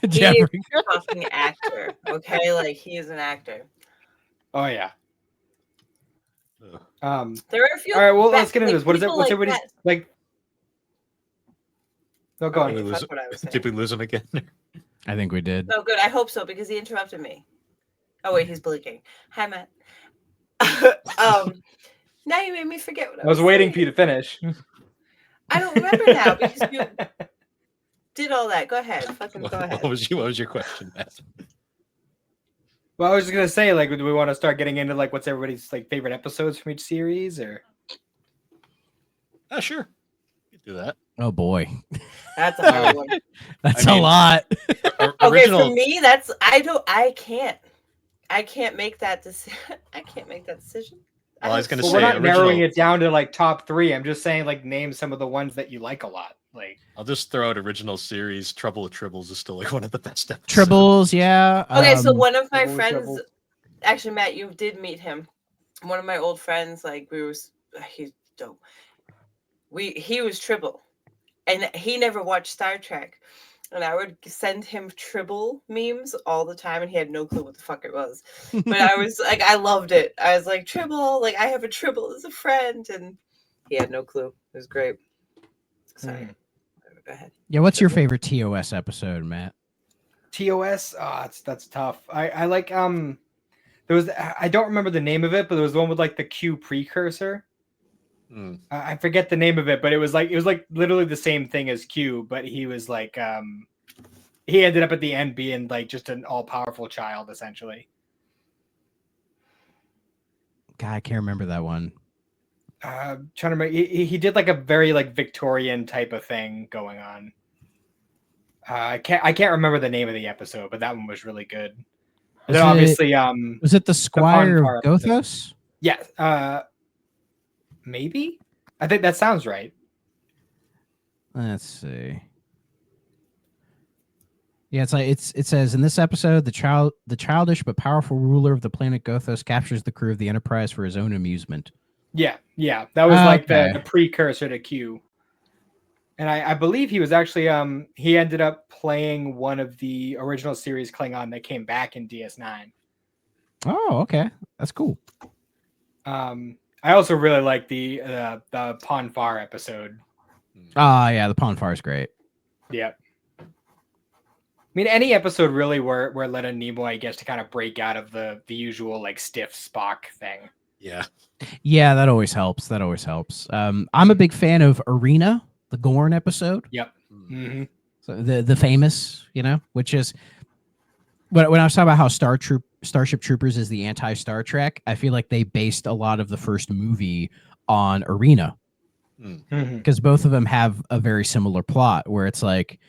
Jeffrey. a fucking actor. Okay, like he is an actor. Oh yeah. Ugh. There are a few. All right. Well, ba- let's get into like, this. What is it? people What's like everybody's that. like? No, go Oh, on. Did we lose fuck what I was saying. Did we lose him again? I think we did. No, good. I hope so because he interrupted me. Oh wait, he's blinking. Hi, Matt. Now you made me forget what I was waiting for you saying. to finish. I don't remember now because you did all that. Go ahead. Fucking go ahead. What was your question, Matt? Well, I was just gonna say, like, do we want to start getting into like what's everybody's like favorite episodes from each series, or? Sure. You can do that. Oh boy, That's a hard one. that's I a mean- lot. Okay, Original. for me, that's I can't make that decision. I can't make that decision. Well, I was gonna Well, say we're not narrowing original- it down to like top 3. I'm just saying, like, name some of the ones that you like a lot. Like, I'll just throw out original series. Trouble with Tribbles is still like one of the best episodes. Tribbles, yeah. Okay, so one of my Trouble with friends, Trouble. actually, Matt, you did meet him. One of my old friends, like he's dope. He was Tribble, and he never watched Star Trek. And I would send him Tribble memes all the time, and he had no clue what the fuck it was. But I was like, I loved it. I was like, Tribble, like I have a Tribble as a friend, and he had no clue. It was great. Sorry. Go ahead. Yeah, what's your favorite TOS episode, Matt? TOS, that's tough. I like there was, I don't remember the name of it, but there was the one with like the Q precursor. Hmm. I forget the name of it, but it was like literally the same thing as Q, but he was like he ended up at the end being like just an all-powerful child essentially. God, I can't remember that one. Trying to remember, he did like a very like Victorian type of thing going on. I can't remember the name of the episode, but that one was really good. And then obviously Was it the Squire Ponfar of Gothos? yeah, maybe, I think that sounds right. Let's see. Yeah, it's like it says in this episode, the childish but powerful ruler of the planet Gothos captures the crew of the Enterprise for his own amusement. Yeah, that was like Okay. the precursor to Q. And I believe he was actually he ended up playing one of the original series Klingon that came back in DS9. Oh, okay, that's cool. I also really like the Ponfar episode. Ah, yeah, the Ponfar is great. Yep. I mean, any episode really where Leonard Nimoy gets to kind of break out of the usual like stiff Spock thing. Yeah. Yeah, that always helps. That always helps. I'm a big fan of Arena, the Gorn episode. Yep. Hmm. Mm-hmm. So the famous, which is when I was talking about how Starship Troopers is the anti-Star Trek, I feel like they based a lot of the first movie on Arena Mm-hmm. because both of them have a very similar plot where it's like,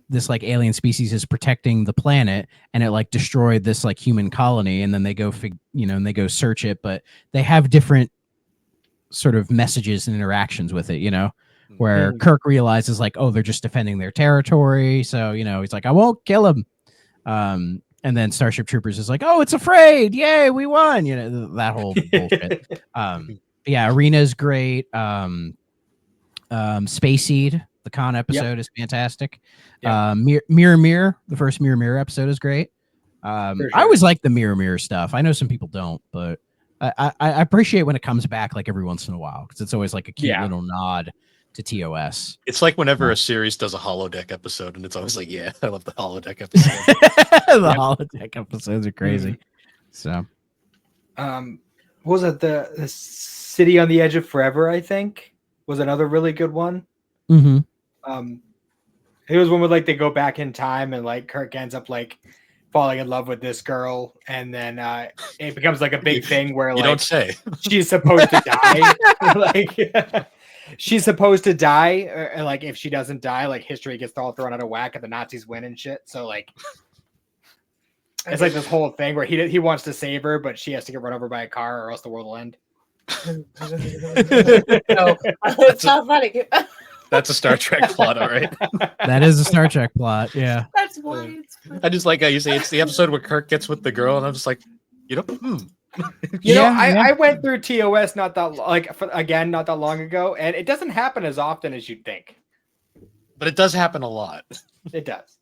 this like alien species is protecting the planet and it like destroyed this like human colony and then they go and they go search it, but they have different sort of messages and interactions with it, where Kirk realizes like, oh, they're just defending their territory. So, he's like, I won't kill him. And then Starship Troopers is like, oh, it's afraid. Yay, we won. That whole bullshit. Yeah, Arena's great. Space Seed, the Khan episode is fantastic. Mirror, the first Mirror episode is great. I always like the Mirror stuff. I know some people don't, but I appreciate when it comes back like every once in a while because it's always like a cute little nod to TOS. It's like whenever a series does a holodeck episode, and it's always like, yeah, I love the holodeck episode. The holodeck episodes are crazy. So, what was it? The City on the Edge of Forever, I think, was another really good one. Mm-hmm. It was one where like they go back in time and like Kirk ends up like falling in love with this girl, and then it becomes like a big thing where you don't say she's supposed to die. Like she's supposed to die, or like if she doesn't die, like history gets all thrown out of whack and the Nazis win and shit. So like it's like this whole thing where he wants to save her, but she has to get run over by a car or else the world will end. No, it's not funny. That's a Star Trek plot, all right. That is a Star Trek plot, yeah. That's why it's funny. I just like how you say it's the episode where Kirk gets with the girl, and I'm just like, I went through TOS not that not that long ago, and it doesn't happen as often as you'd think. But it does happen a lot. It does.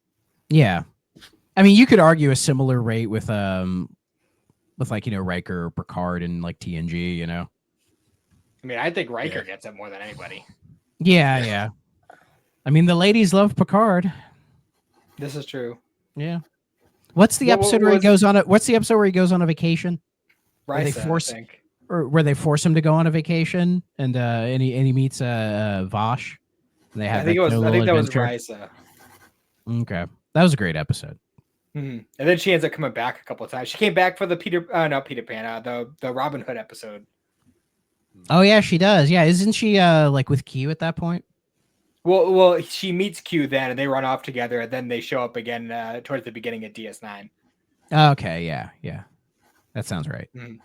Yeah. I mean, you could argue a similar rate with like, Riker or Picard and like TNG, I mean, I think Riker gets it more than anybody. Yeah. I mean, the ladies love Picard. This is true. Yeah. What's the episode where he goes on a vacation? Risa, where they force him to go on a vacation and he meets Vosh. And they have I think that was Risa. Okay. That was a great episode. Mm-hmm. And then she ends up coming back a couple of times. She came back for the Peter Pan, the Robin Hood episode. Oh yeah, she does. Yeah, isn't she like with Q at that point? Well, she meets Q then, and they run off together, and then they show up again towards the beginning of DS9. Okay, yeah, that sounds right. Mm-hmm.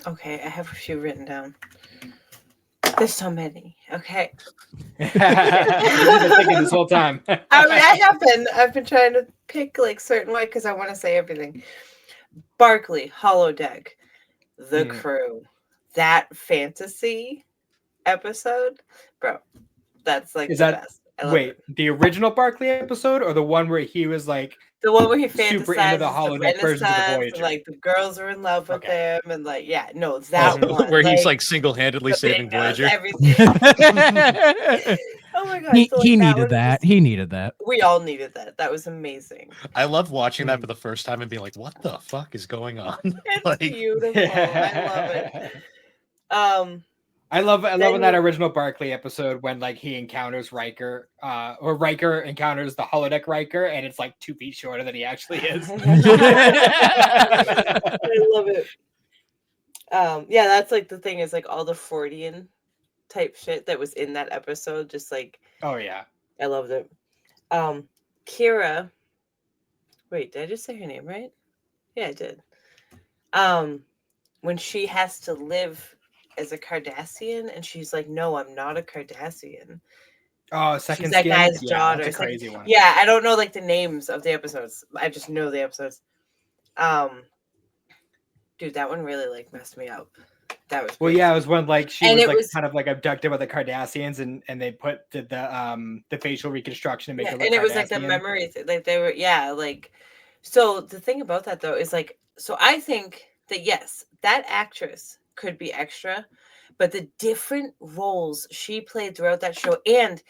Okay, I have a few written down. There's so many. Okay. You've been thinking this whole time. I mean, I have been. I've been trying to pick like certain way because I want to say everything. Barclay, Holodeck, The Crew, that fantasy episode, bro. That's like best. Wait, the original Barclay episode or the one where he was like the one where he super into the holodeck versions of the Voyager? Like the girls are in love with him, and like that one where he's like single-handedly saving Voyager. Everything. Oh my god, he needed that. He neneeded that. We all needed that. That was amazing. I loved watching that for the first time and being like, "What the fuck is going on?" It's beautiful. I love it. I love in that original Barclay episode when like he encounters Riker, or Riker encounters the holodeck Riker, and it's like 2 feet shorter than he actually is. I love it. Yeah, that's like the thing is like all the Freudian type shit that was in that episode. Just like, oh yeah, I loved it. Kira. Wait, did I just say her name right? Yeah, I did. When she has to live as a Cardassian, and she's like, "No, I'm not a Cardassian." Oh, second she's that guy's daughter. That's a crazy one. Yeah, I don't know like the names of the episodes. I just know the episodes. Dude, that one really like messed me up. That was well, yeah, it was when like she was kind of like abducted by the Cardassians, and they put the facial reconstruction to make her look and it was Cardassian. like the memory like they were like. So the thing about that though is like, so I think that yes, that actress could be extra, but the different roles she played throughout that show, and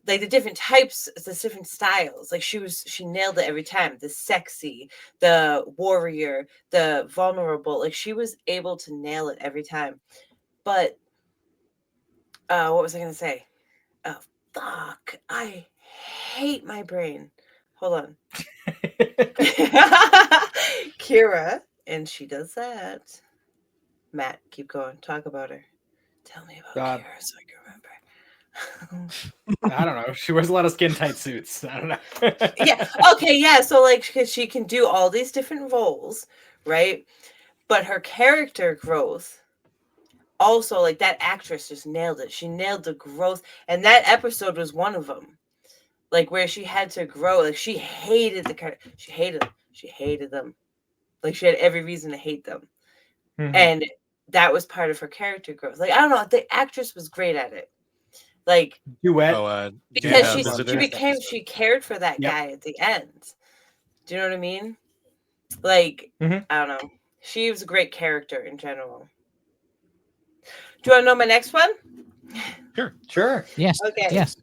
like the different types, the different styles, like she nailed it every time. The sexy, the warrior, the vulnerable, like she was able to nail it every time. But what was I gonna say? Oh fuck, I hate my brain. Hold on. Kira, and she does that. Matt, keep going. Talk about her. Tell me about Kira so I can remember. I don't know. She wears a lot of skin tight suits. I don't know. Yeah. Okay. Yeah. So like, because she can do all these different roles, right? But her character growth also like that actress just nailed it. She nailed the growth, and that episode was one of them. Like where she had to grow. Like she hated the character. She hated them. She hated them. Like she had every reason to hate them. And that was part of her character growth. Like I don't know, the actress was great at it. Like Duet. because yeah, she cared for that guy at the end. Do you know what I mean? Like I don't know. She was a great character in general. Do you want to know my next one? Sure. Yes. Okay. Yes.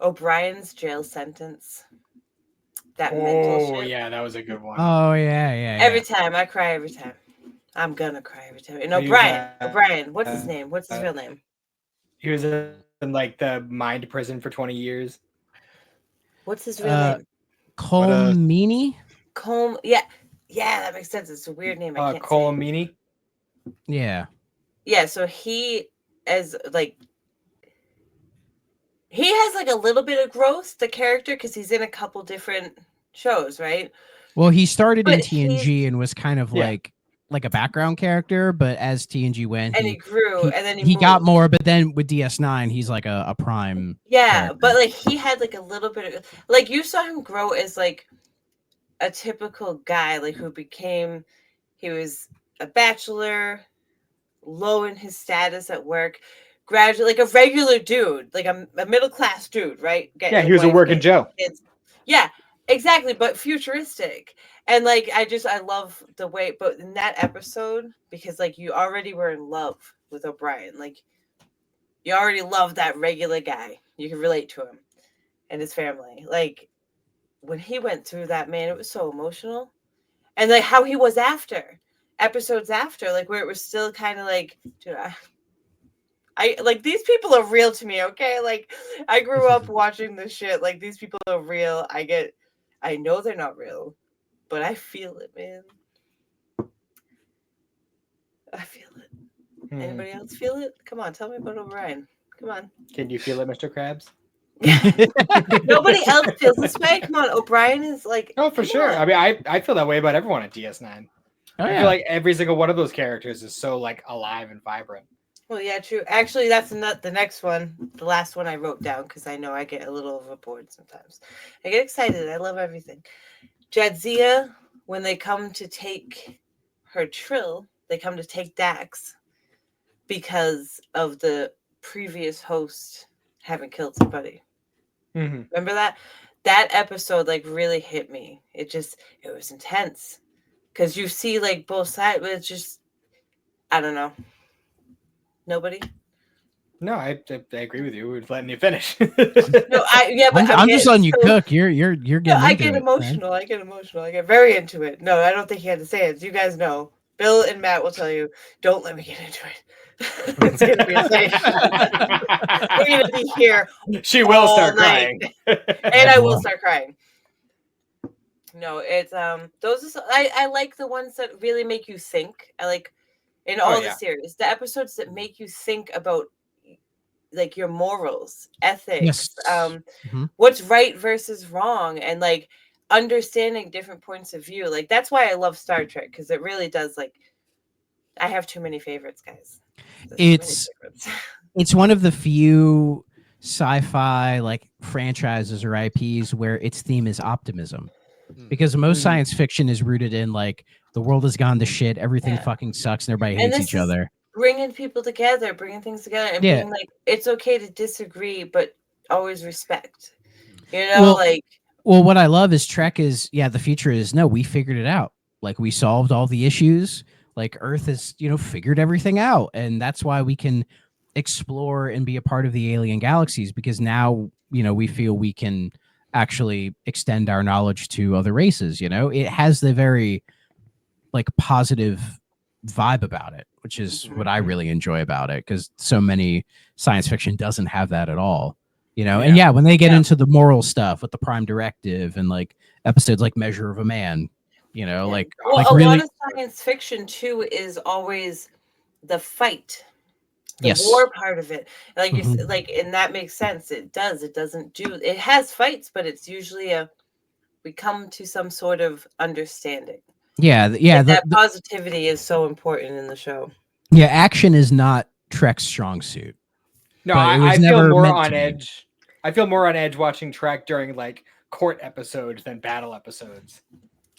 O'Brien's jail sentence. That mental shit. Yeah, that was a good one. Oh yeah. Every time I cry every time. I'm gonna cry every time. And O'Brien, what's his name? What's his real name? He was in like the mind prison for 20 years. What's his real name? Colmini? Yeah, that makes sense. It's a weird name. I can't say. Colmini. Yeah. Yeah, so he has like a little bit of growth, the character, because he's in a couple different shows, right? Well, he started in But TNG and was kind of like a background character, but as TNG went, and he grew, and then he got more. But then with DS9, he's like a prime. Yeah, character. but like he had like a little bit of like you saw him grow as like a typical guy, like he was a bachelor, low in his status at work, gradually like a regular dude, like a middle class dude, right? He was a working Joe. Kids. Yeah, exactly, but futuristic. And like I love the way, but in that episode, because like you already were in love with O'Brien, like you already love that regular guy. You can relate to him and his family. Like when he went through that, man, it was so emotional. And like how he was episodes after, like where it was still kind of like, dude, I like these people are real to me, okay? Like I grew up watching this shit. Like these people are real. I know they're not real, but I feel it, man. I feel it. Anybody else feel it? Come on, tell me about O'Brien. Come on. Can you feel it, Mr. Krabs? Nobody else feels this way. Come on, O'Brien is like. Oh, for sure. On. I mean, I feel that way about everyone at DS9. Oh, I feel like every single one of those characters is so like alive and vibrant. Well, yeah, true. Actually, that's not the next one, the last one I wrote down because I know I get a little overboard sometimes. I get excited. I love everything. Jadzia, when they come to take her Trill, they come to take Dax because of the previous host having killed somebody. Remember that? That episode like really hit me. It was intense because you see like both sides, but it's just, I don't know. Nobody? No, I agree with you. We're letting you finish. No, but I'm just letting you cook. You're getting. No, I get emotional. I get very into it. No, I don't think he had to say it. You guys know. Bill and Matt will tell you. Don't let me get into it. It's gonna be a thing. We're gonna be here. She will start crying, and I will start crying. No, it's those are I like the ones that really make you think. I like in all the series, the episodes that make you think about like your morals, ethics, what's right versus wrong, and like understanding different points of view. Like that's why I love Star Trek, because it really does. Like I have too many favorites, guys. It's one of the few sci-fi like franchises or IPs where its theme is optimism, because most science fiction is rooted in like the world has gone to shit, everything fucking sucks, and everybody hates each other. Bringing people together, bringing things together, and being like, it's okay to disagree, but always respect. You know, well, what I love is Trek is the future is no, we figured it out. Like we solved all the issues. Like Earth has, figured everything out, and that's why we can explore and be a part of the alien galaxies, because now we feel we can actually extend our knowledge to other races. It has the very like positive vibe about it, which is what I really enjoy about it, because so many science fiction doesn't have that at all. And when they get into the moral stuff with the Prime Directive and like episodes like Measure of a Man, like a lot of science fiction too is always the fight, the war part of it. Like you like, and that makes sense. It has fights, but it's usually we come to some sort of understanding. That positivity is so important in the show. Yeah, action is not Trek's strong suit. No, But it was I feel never more meant on to be. edge. I feel more on edge watching Trek during like court episodes than battle episodes.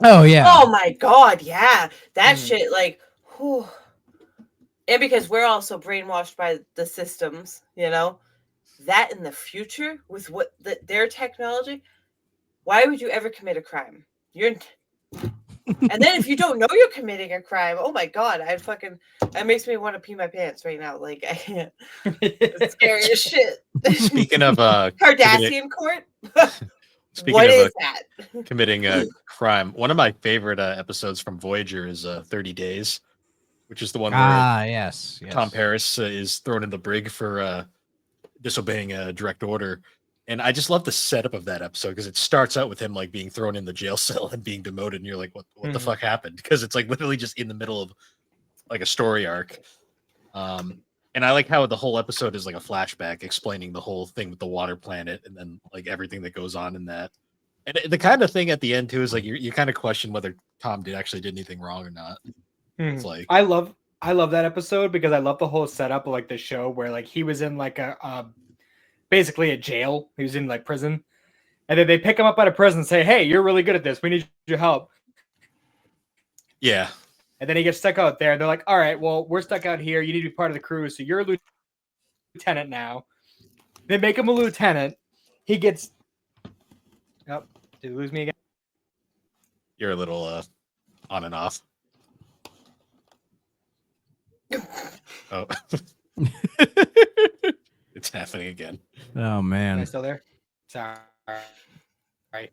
Oh yeah. Oh my god, yeah. That Mm. shit, like, whew. And because we're also brainwashed by the systems, you know, that in the future with what their technology, why would you ever commit a crime? And then if you don't know you're committing a crime, oh my god, that makes me want to pee my pants right now. Like I can't. It's scary as shit. Speaking of Cardassian court. speaking What of is that? committing a crime, one of my favorite episodes from Voyager is 30 Days, which is the one where Yes. Tom Paris is thrown in the brig for disobeying a direct order. And I just love the setup of that episode because it starts out with him like being thrown in the jail cell and being demoted, and you're like, what the fuck happened? Because it's like literally just in the middle of like a story arc. And I like how the whole episode is like a flashback explaining the whole thing with the water planet and then like everything that goes on in that. And the kind of thing at the end too is like you kind of question whether Tom did anything wrong or not. It's like I love that episode because I love the whole setup of like the show where like he was in like a basically a jail. He was in like prison, and then they pick him up out of prison and say, "Hey, you're really good at this. We need your help." yeah. And then he gets stuck out there, and they're like, "All right, well, we're stuck out here. You need to be part of the crew, so you're a lieutenant now." They make him a lieutenant. He gets. Oh, did you lose me again? You're a little on and off. Oh. It's happening again. Oh Am I man. still there? Sorry. Right.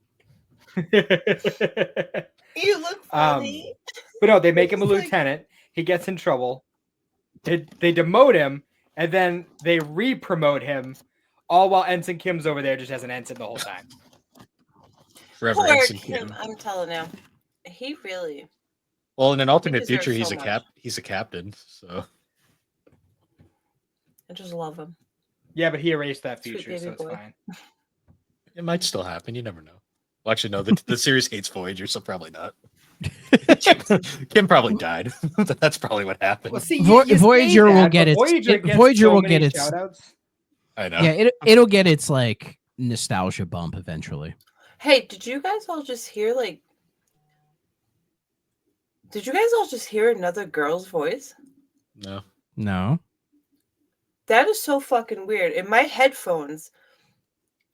You look funny. But no, they make him a It's like- lieutenant. He gets in trouble. They demote him, and then they re-promote him, all while Ensign Kim's over there just as an ensign the whole time. Forever Poor Ensign Kim, Kim. I'm telling you, he really. Well, in an alternate deserves future, so much. he's a captain. So I just love him. Yeah, but he erased that Sweet feature, so baby it's boy. fine. it might still happen. You never know. Well, actually, no. The series hates Voyager, so probably not. Kim probably died. That's probably what happened. Well, see, Voyager will get its Voyager will get its shout-outs. I know. yeah, it'll get its like nostalgia bump eventually. Hey, did you guys all just hear another girl's voice? No. No. That is so fucking weird. In my headphones,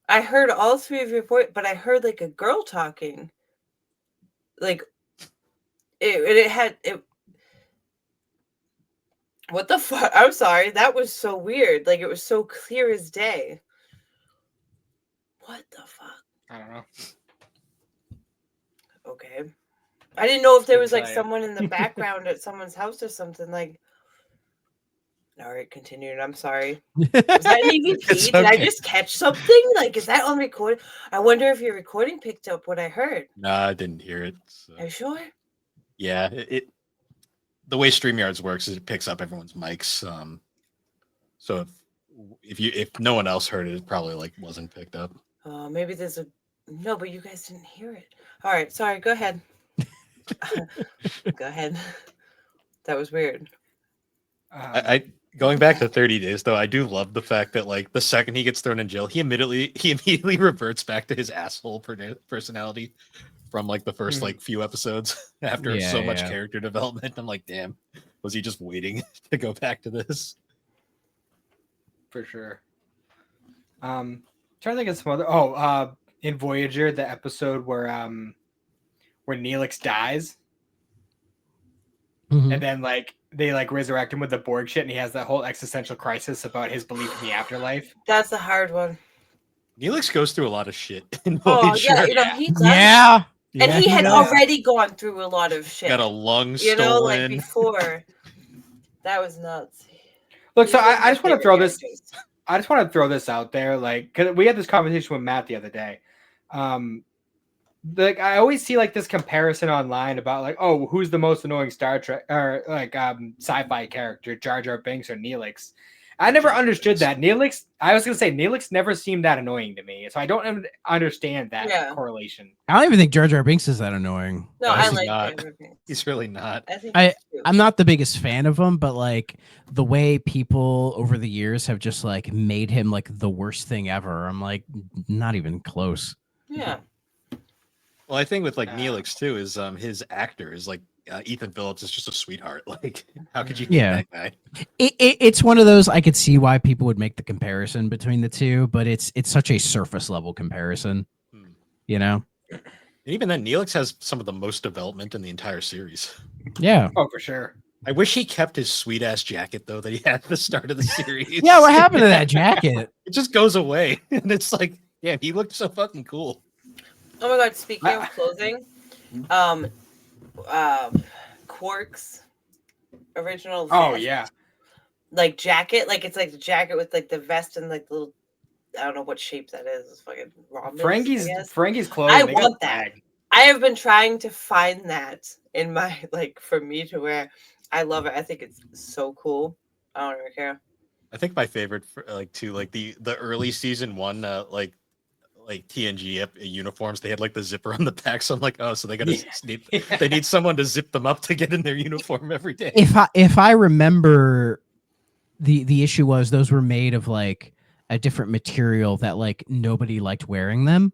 I heard all three of your voice, but I heard like a girl talking. Like it had it. What the fuck? I'm sorry. That was so weird. Like it was so clear as day. What the fuck? I don't know. Okay. I didn't know if there Couldn't was like tell ya. someone in the background at someone's house or something. Like, all right, continued. I'm sorry. Was that an EVP? It's Did I okay. just catch something? Like, is that on record? I wonder if your recording picked up what I heard. Nah, I didn't hear it. So. Are you sure? Yeah, the way StreamYards works is it picks up everyone's mics. So if no one else heard it, it probably like wasn't picked up. Maybe there's no, but you guys didn't hear it. All right, sorry. Go ahead. Go ahead. That was weird. I going back to 30 Days though, I do love the fact that like the second he gets thrown in jail, he immediately reverts back to his asshole personality from like the first like few episodes after so much character development. I'm like, damn, was he just waiting to go back to this? For sure. Trying to think of some other. In Voyager, the episode where Neelix dies, Mhm. and then like they like resurrect him with the Borg shit, and he has that whole existential crisis about his belief in the afterlife. That's a hard one. Neelix goes through a lot of shit in Oh Voyager. yeah, you know he does. Yeah. And he had does. already gone through a lot of shit. Got a lung you know, like stolen. before. That was nuts. Look, so He's one of I my just want to favorite throw this. characters. I just want to throw this out there, like, because we had this conversation with Matt the other day. Like I always see like this comparison online about like, oh, who's the most annoying Star Trek or like sci-fi character, Jar Jar Binks or Neelix? I never understood that. Neelix, I was going to say, Neelix never seemed that annoying to me. So I don't understand that correlation. I don't even think Jar Jar Binks is that annoying. No, No, I he's like not. Jar Jar Binks. He's really not. I think he's cute. I'm not the biggest fan of him, but like the way people over the years have just like made him like the worst thing ever. I'm like, not even close. Yeah. Well, I think with like Neelix too is his actor is like Ethan Phillips is just a sweetheart. Like, how could you hate Yeah. that guy? It's one of those I could see why people would make the comparison between the two, but it's such a surface level comparison, you know? And even then, Neelix has some of the most development in the entire series. Yeah. Oh, for sure. I wish he kept his sweet ass jacket though that he had at the start of the series. Yeah, what happened to that jacket? It just goes away, and it's like, yeah, he looked so fucking cool. Oh my god! Speaking of clothing, Quark's original. Vest, like jacket, like it's like the jacket with like the vest and like the little. I don't know what shape that is. It's fucking rhombus, Frankie's clothing. I want that. I have been trying to find that in my like for me to wear. I love it. I think it's so cool. I don't even care. I think my favorite for like too, like the early season one, like TNG uniforms, they had like the zipper on the back. So I'm like, oh, so they gotta they need someone to zip them up to get in their uniform every day. If I remember, the issue was those were made of like a different material that like nobody liked wearing them.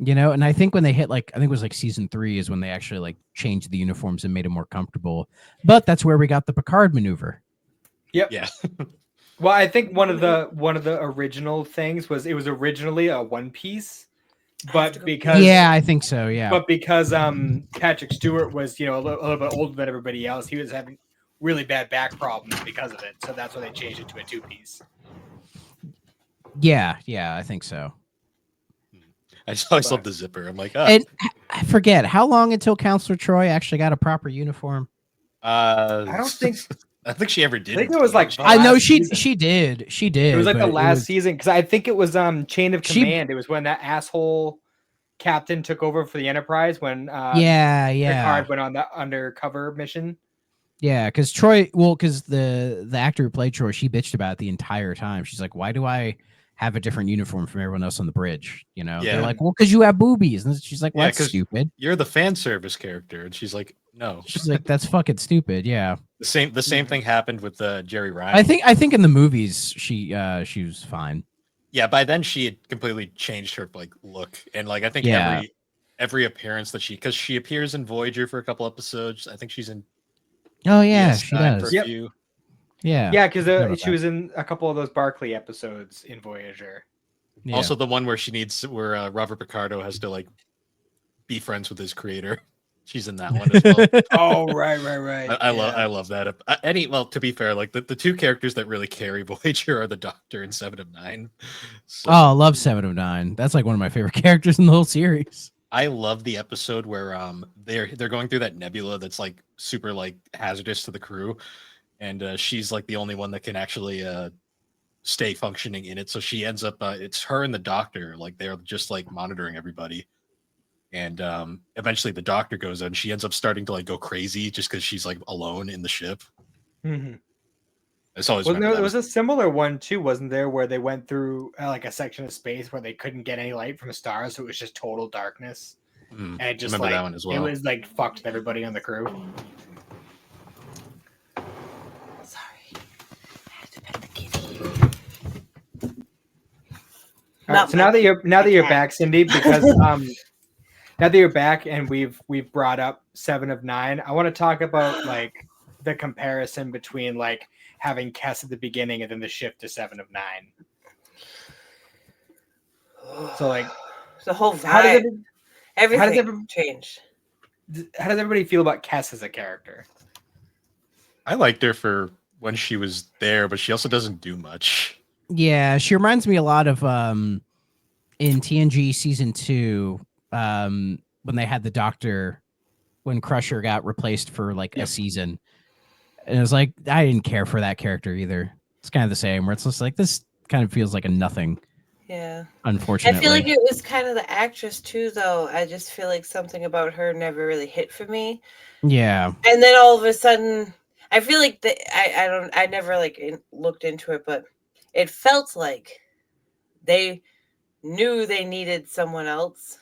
You know, and I think when they hit like I think it was like season 3 is when they actually like changed the uniforms and made it more comfortable. But that's where we got the Picard maneuver. Yep. Yeah. Well, I think one of the original things was it was originally a one piece, but because I think so, yeah. But because Patrick Stewart was a little bit older than everybody else, he was having really bad back problems because of it. So that's why they changed it to a 2-piece. Yeah, I think so. I just always love the zipper. I'm like, oh. And I forget how long until Counselor Troy actually got a proper uniform. I don't think. I think she ever did. I think it was like I know she did. She did. It was like the last season because I think it was Chain of Command. It was when that asshole captain took over for the Enterprise when Picard went on that undercover mission. Yeah, because Troy, because the actor who played Troy, she bitched about it the entire time. She's like, why do I have a different uniform from everyone else on the bridge? You know, they're like, well, because you have boobies. And she's like, well, that's stupid. You're the fan service character. And she's like, no. She's like, that's fucking stupid. Yeah. The same thing happened with Jerry Ryan. I think in the movies she was fine. Yeah, by then she had completely changed her like look, and like I think every appearance that because she appears in Voyager for a couple episodes. I think she's in. Oh yeah, she does. For a few. Yeah, because she was in a couple of those Barclay episodes in Voyager. Yeah. Also, the one where Robert Picardo has to like be friends with his creator. She's in that one as well. Oh, right. I love that. To be fair, like the two characters that really carry Voyager are the Doctor and 7 of 9. So, I love 7 of 9. That's like one of my favorite characters in the whole series. I love the episode where they're going through that nebula that's like super like hazardous to the crew, and she's like the only one that can actually stay functioning in it. So she ends up it's her and the Doctor, like they're just like monitoring everybody. And eventually the Doctor goes and she ends up starting to like go crazy just because she's like alone in the ship. Mm-hmm. It's always there was a similar one too, wasn't there, where they went through like a section of space where they couldn't get any light from stars, so it was just total darkness. And it just remember that one as well. It was like fucked everybody on the crew. Sorry, I had to pet the kitty. All right, so now that you're back, Cyndi, because now that you're back and we've brought up 7 of 9, I want to talk about like the comparison between like having Kes at the beginning and then the shift to 7 of 9. So like the whole vibe, everything changed. How does everybody feel about Kes as a character? I liked her for when she was there, but she also doesn't do much. Yeah, she reminds me a lot of in TNG season 2. When they had the Doctor, when Crusher got replaced for like a season, and it was like I didn't care for that character either. It's kind of the same, where it's just like this kind of feels like a nothing. Yeah, unfortunately, I feel like it was kind of the actress too, though. I just feel like something about her never really hit for me. Yeah, and then all of a sudden, I feel like I never like looked into it, but it felt like they knew they needed someone else.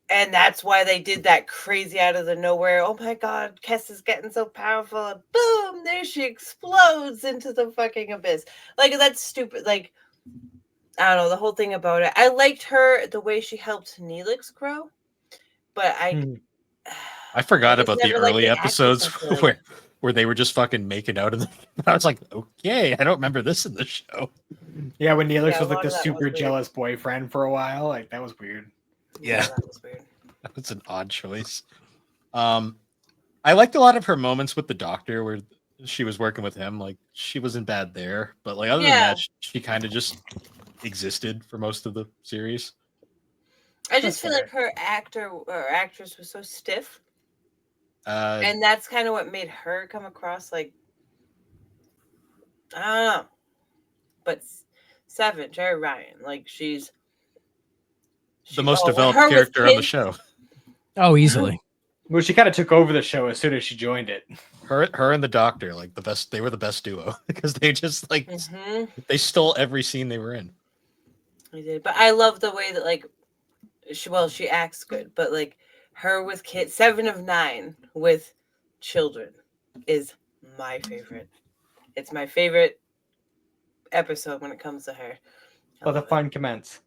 And that's why they did that crazy out of the nowhere. Oh my God, Kess is getting so powerful. And boom, there she explodes into the fucking abyss. Like, that's stupid. Like, I don't know, the whole thing about it. I liked her, the way she helped Neelix grow. But I forgot just about the never liked early the actress, episodes I feel like. where they were just fucking making out. I was like, okay, I don't remember this in the show. Yeah, when Neelix Yeah, a was like lot the of that was super weird. jealous boyfriend for a while, like that was weird. Yeah. That was weird. That was an odd choice. I liked a lot of her moments with the doctor where she was working with him. Like, she wasn't bad there, but like other than that, she kind of just existed for most of the series. I just feel like her actor or actress was so stiff. And And that's kind of what made her come across like, I don't know. But Seven, Jerry Ryan, like she's the most developed her with character on the kids. show. Oh, easily. Well, she kind of took over the show as soon as she joined it. Her and the doctor, like the best. They were the best duo because they just like they stole every scene they were in. I did, but I love the way that like she acts good, but like her with kids, 7 of 9 with children is my favorite. It's my favorite episode when it comes to her. Let the fun commence.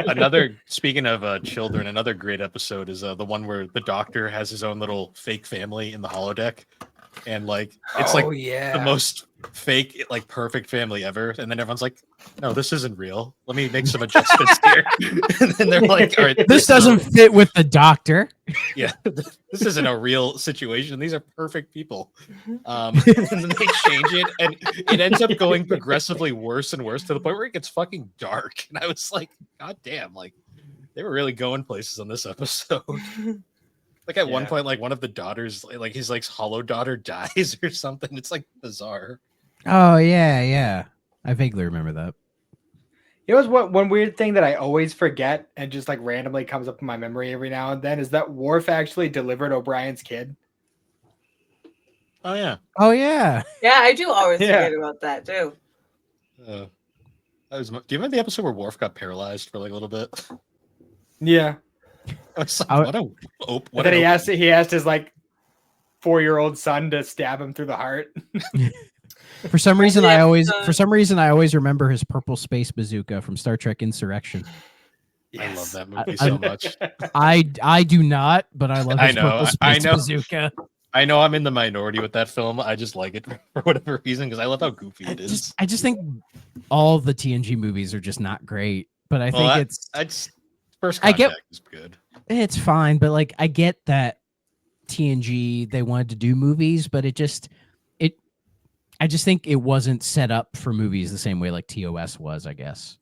Another, speaking of children, another great episode is the one where the doctor has his own little fake family in the holodeck, and like it's the most fake, like perfect family ever, and then everyone's like, no, this isn't real, let me make some adjustments here. And then they're like, all right, this doesn't fit with the doctor. Yeah, this isn't a real situation, these are perfect people. And then they change it, and it ends up going progressively worse and worse to the point where it gets fucking dark, and I was like, god damn, like they were really going places on this episode. Like at one point, like one of the daughters, like his like hollow daughter dies or something. It's like bizarre. Oh yeah. I vaguely remember that. It was one weird thing that I always forget and just like randomly comes up in my memory every now and then is that Worf actually delivered O'Brien's kid. Oh yeah. Yeah, I do always forget about that too. Do you remember the episode where Worf got paralyzed for like a little bit? Yeah. I was like, then he asked his like 4-year-old son to stab him through the heart. For some reason, I always remember his purple space bazooka from Star Trek Insurrection. Yes. I love that movie so much. I do not, but I love his purple space bazooka. I know I'm in the minority with that film. I just like it for whatever reason because I love how goofy it is. I just think all the TNG movies are just not great, but I think it's First Contact is good. It's fine, but like I get that TNG they wanted to do movies, but I just think it wasn't set up for movies the same way like TOS was, I guess.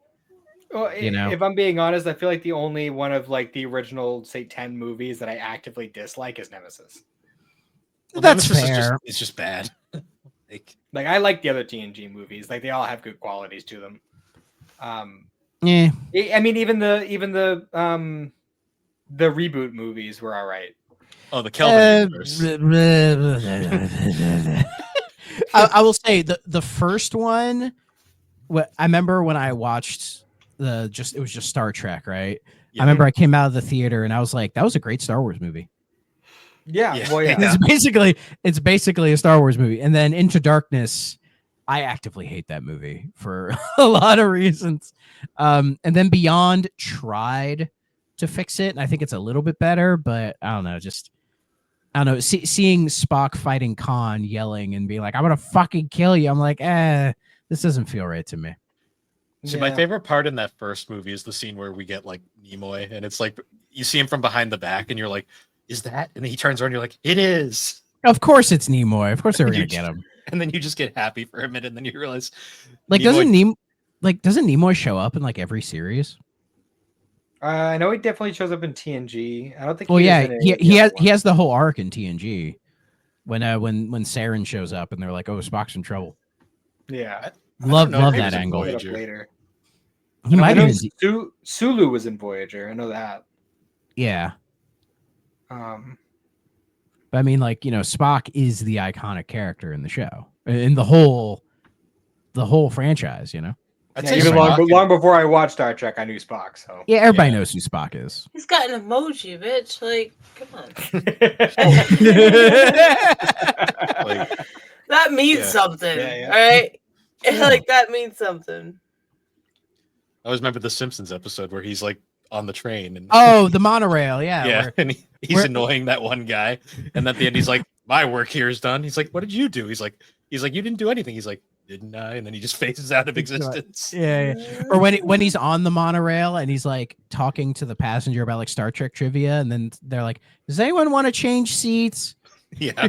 Well, if I'm being honest, I feel like the only one of like the original, say, 10 movies that I actively dislike is Nemesis. Well, that's fair. It's just bad. like I like the other TNG movies. Like they all have good qualities to them. Yeah. I mean, even the reboot movies were all right. Oh, the Kelvin universe. I will say the first one. I remember when I watched it was just Star Trek, right? Yeah. I remember I came out of the theater and I was like, that was a great Star Wars movie. Yeah. It's basically a Star Wars movie. And then Into Darkness, I actively hate that movie for a lot of reasons. And then Beyond tried to fix it, and I think it's a little bit better, but I don't know, seeing Spock fighting Khan, yelling and being like, I'm gonna fucking kill you. I'm like, this doesn't feel right to me. See, my favorite part in that first movie is the scene where we get like Nimoy, and it's like you see him from behind the back, and you're like, is that? And then he turns around, and you're like, it is. Of course it's Nimoy. Of course they were gonna get him. And then you just get happy for a minute, and then you realize, like, doesn't Nimoy show up in like every series? I know he definitely shows up in TNG. I don't think. Well, he has the whole arc in TNG when Saren shows up and they're like, oh, Spock's in trouble. Yeah, love that angle. Later. He might have been. Sulu was in Voyager. I know that. Yeah. But I mean, like, you know, Spock is the iconic character in the show, in the whole franchise. You know. I'd Yeah, say even Spock long before I watched Star Trek, I knew Spock. So Yeah, everybody Yeah. knows who Spock is. He's got an emoji, bitch. Like, come on. like That means Yeah. something. Yeah. All right. Yeah. Like that means something. I always remember the Simpsons episode where he's like on the train and Oh, the monorail. Yeah. yeah, where- and he's where- annoying that one guy, and at the end he's like, "My work here is done." He's like, "What did you do?" He's like, "You didn't do anything." He's like, "Didn't I?" And then he just phases out of existence. yeah. Or when he's on the monorail and he's like talking to the passenger about like Star Trek trivia, and then they're like, "Does anyone want to change seats?" Yeah,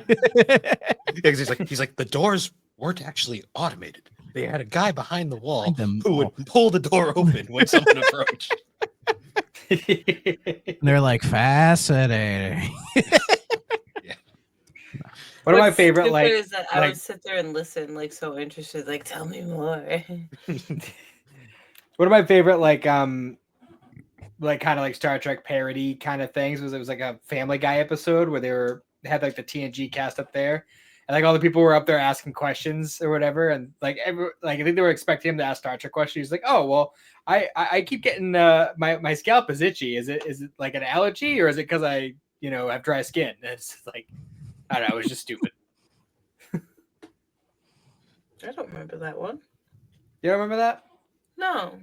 because he's like, the doors weren't actually automated. They had a guy behind the wall Behind them. who would pull the door open when someone approached. And they're like, fascinating. One of my What's favorite, stupid like, is that I like- would sit there and listen, like so interested, like tell me more. one of my favorite, like kind of like Star Trek parody kind of things was it was like a Family Guy episode where they had like the TNG cast up there, and like all the people were up there asking questions or whatever, and like I think they were expecting him to ask Star Trek questions. He's like, "Oh well, I keep getting my scalp is itchy. Is it like an allergy or is it because I have dry skin?" And it's like, I don't know, it was just stupid. I don't remember that one. You don't remember that? No.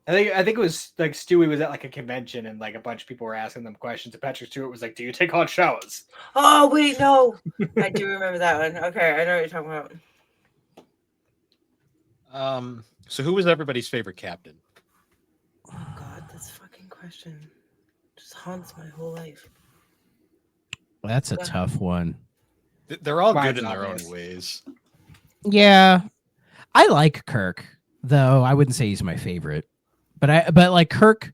I think it was like Stewie was at like a convention and like a bunch of people were asking them questions. And Patrick Stewart was like, "Do you take hot showers?" Oh wait, no. I do remember that one. Okay, I know what you're talking about. So who was everybody's favorite captain? Oh God, this fucking question just haunts my whole life. That's a tough one. They're all Mine's good in their own obvious. ways. Yeah, I like Kirk, though I wouldn't say he's my favorite. But like Kirk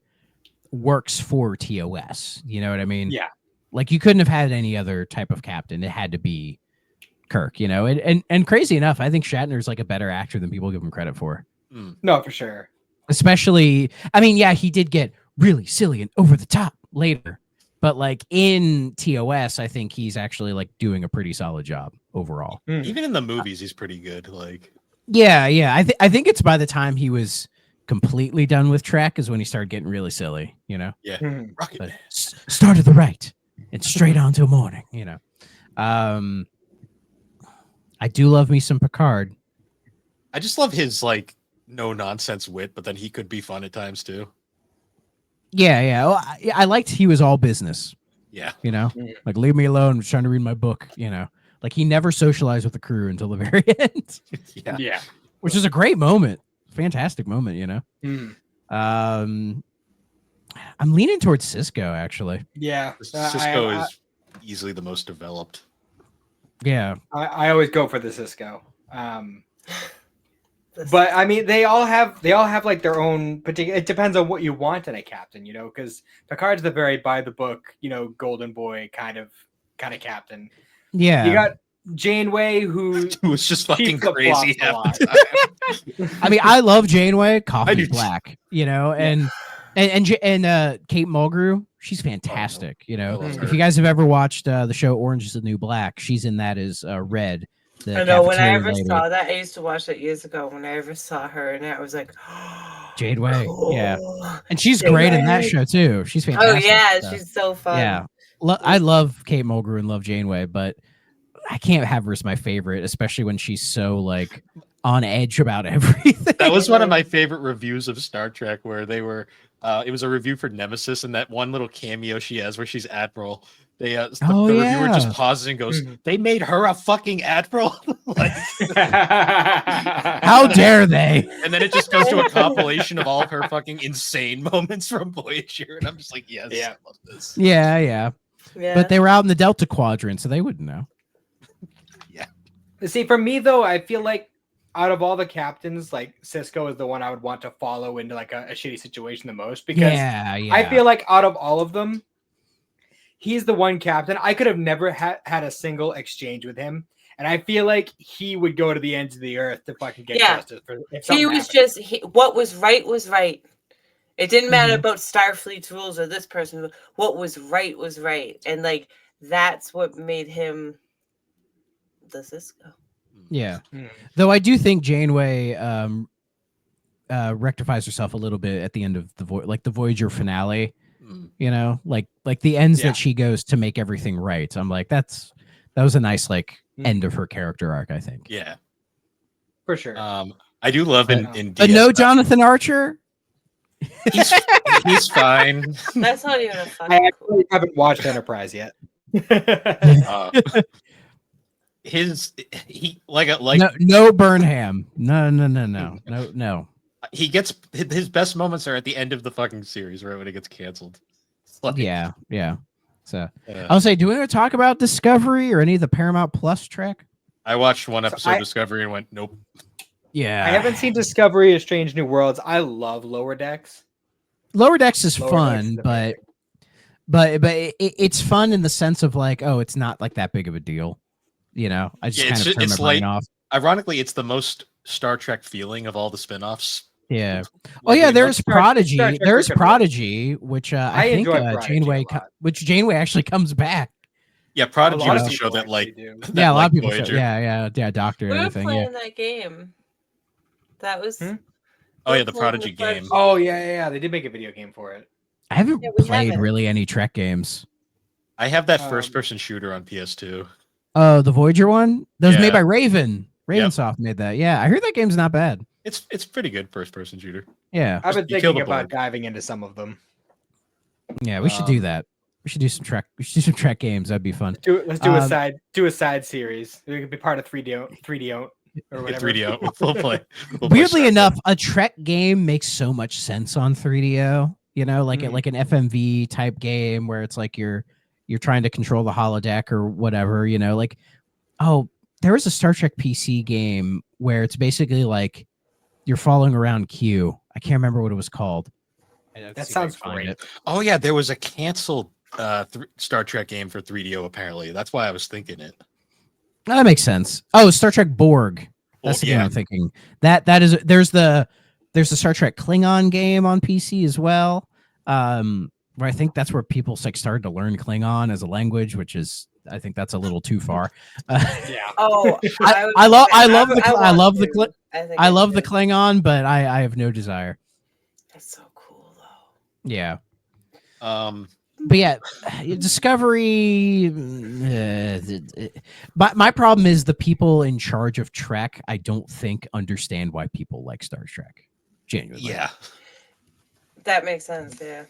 works for TOS. You know what I mean? Yeah. Like you couldn't have had any other type of captain. It had to be Kirk. You know, and crazy enough, I think Shatner's like a better actor than people give him credit for. No, for sure. Especially, I mean, yeah, he did get really silly and over the top later, but like in TOS, I think he's actually like doing a pretty solid job overall. Even in the movies, he's pretty good. Like, Yeah. I think it's by the time he was completely done with Trek is when he started getting really silly. You know, Rocket but Man. start at the right and straight on till morning. You know, I do love me some Picard. I just love his like no nonsense wit, but then he could be fun at times too. Yeah. Well, I liked he was all business. Yeah. You know, like leave me alone. I'm trying to read my book. You know, like he never socialized with the crew until the very end, Yeah. which is a great moment, fantastic moment. You know, I'm leaning towards Cisco actually. Yeah. Cisco is easily the most developed. Yeah, I always go for the Cisco. But I mean, they all have like their own particular. It depends on what you want in a captain, because Picard's the very by the book, golden boy kind of captain. yeah. You got Janeway, who was just fucking flip-flops crazy a half lot. the time. I mean, I love Janeway, I coffee do too. black, and Kate Mulgrew, she's fantastic. I love If her. you guys have ever watched the show Orange Is the New Black, she's in that as Red. The I know when I cafeteria ever lady. saw that, I used to watch that years ago. When I ever saw her in it, I was like, Janeway, yeah, cool. and she's great in that Janeway. show too. She's Oh fantastic. yeah, so, she's so fun. yeah. I love Kate Mulgrew and love Janeway, but I can't have her as my favorite, especially when she's so like on edge about everything. That was one of my favorite reviews of Star Trek, where they were. It was a review for Nemesis, and that one little cameo she has where she's Admiral. The reviewer just pauses and goes, "They made her a fucking Admiral." Like, How dare they? and then it just goes to a compilation of all of her fucking insane moments from Voyager, and I'm just like, yes, Yeah. I love this. Yeah. Yeah. But they were out in the Delta Quadrant, so they wouldn't know. See, for me though, I feel like out of all the captains, like Cisco is the one I would want to follow into like a shitty situation the most, because Yeah. I feel like out of all of them, he's the one captain. I could have never had a single exchange with him, and I feel like he would go to the ends of the earth to fucking get Yeah. justice. If He something was happened. what was right was right. It didn't matter about Starfleet's rules or this person. What was right was right, and like that's what made him the Cisco. Yeah. Hmm. Though I do think Janeway rectifies herself a little bit at the end of the Voyager finale. Mm. You know, like the ends Yeah. that she goes to make everything right. I'm like, that was a nice end of her character arc, I think. Yeah. For sure. I do love in But DS9. no Jonathan Archer. He's fine. That's not even a I fucking. actually haven't watched Enterprise yet. He like no Burnham. No. he gets his best moments are at the end of the fucking series, right when it gets canceled. It's like, Yeah. So I'll say, do we want to talk about Discovery or any of the Paramount Plus Trek? I watched one episode I- of Discovery and went, nope. Yeah. I haven't seen Discovery of Strange New Worlds. I love Lower Decks. Lower Decks is Lower fun, Decks is but amazing. it's fun in the sense of like, oh, it's not like that big of a deal. You know, I just Yeah, kind of turn my brain off. Ironically, it's the most Star Trek feeling of all the spin-offs. Yeah. Oh Like, yeah, we there's Star Prodigy. Trek There's Rick and Prodigy, which I think enjoy Prodigy Janeway, a lot. which Janeway actually comes back. Yeah, Prodigy A lot was of the show people that like actually do. Yeah, a lot like of people. Voyager. Yeah, Doctor We and were everything. playing Yeah. that game. That was. Hmm? Oh we yeah, were the playing Prodigy game. Oh yeah. They did make a video game for it. I haven't Yeah, we played haven't. really any Trek games. I have that first-person shooter on PS2. Oh, the Voyager one? That was made Yeah. by Raven. Ravensoft made that. Yeah, I heard that game's not bad. It's pretty good first-person shooter. Yeah, I've been You kill thinking the about board. diving into some of them. yeah, we should do that. We should do some Trek. We should do some Trek games. That'd be fun. Let's do Um, a side series. We could be part of 3D or whatever. 3DO. We'll play. Weirdly Star Trek. enough, a Trek game makes so much sense on 3DO. You know, like Mhm. like an FMV type game where it's like you're trying to control the holodeck or whatever. You know, like there was a Star Trek PC game where it's basically like you're following around Q. I can't remember what it was called. That sounds great. Oh yeah, there was a canceled Star Trek game for 3DO. Apparently, that's why I was thinking it. That makes sense. Oh, Star Trek Borg. That's the game I'm thinking. That is there's the Star Trek Klingon game on PC as well. Where I think that's where people like started to learn Klingon as a language, which is I think that's a little too far. Yeah. Oh, I love the the Klingon, but I have no desire. That's so cool though. Yeah. But yeah, Discovery. But my problem is the people in charge of Trek. I don't think understand why people like Star Trek. Genuinely, yeah. That makes sense. Yeah.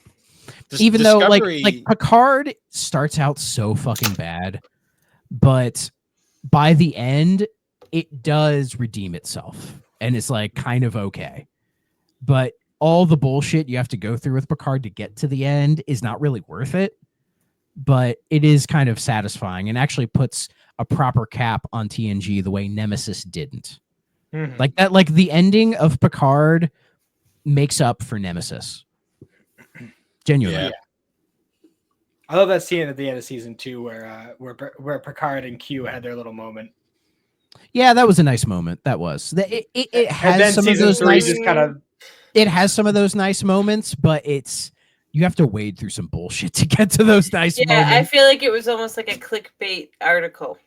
Even though Discovery- like Picard starts out so fucking bad, but by the end it does redeem itself and it's like kind of okay. But all the bullshit you have to go through with Picard to get to the end is not really worth it. But it is kind of satisfying and actually puts a proper cap on TNG the way Nemesis didn't. Mhm. Like that, like the ending of Picard makes up for Nemesis. Genuinely. Yeah. I love that scene at the end of season 2 where Picard and Q had their little moment. Yeah, that was a nice moment. That was. It And has then some of season those 3 nice. just kind of It has some of those nice moments, but you have to wade through some bullshit to get to those nice Yeah, I moments. feel like it was almost like a clickbait article.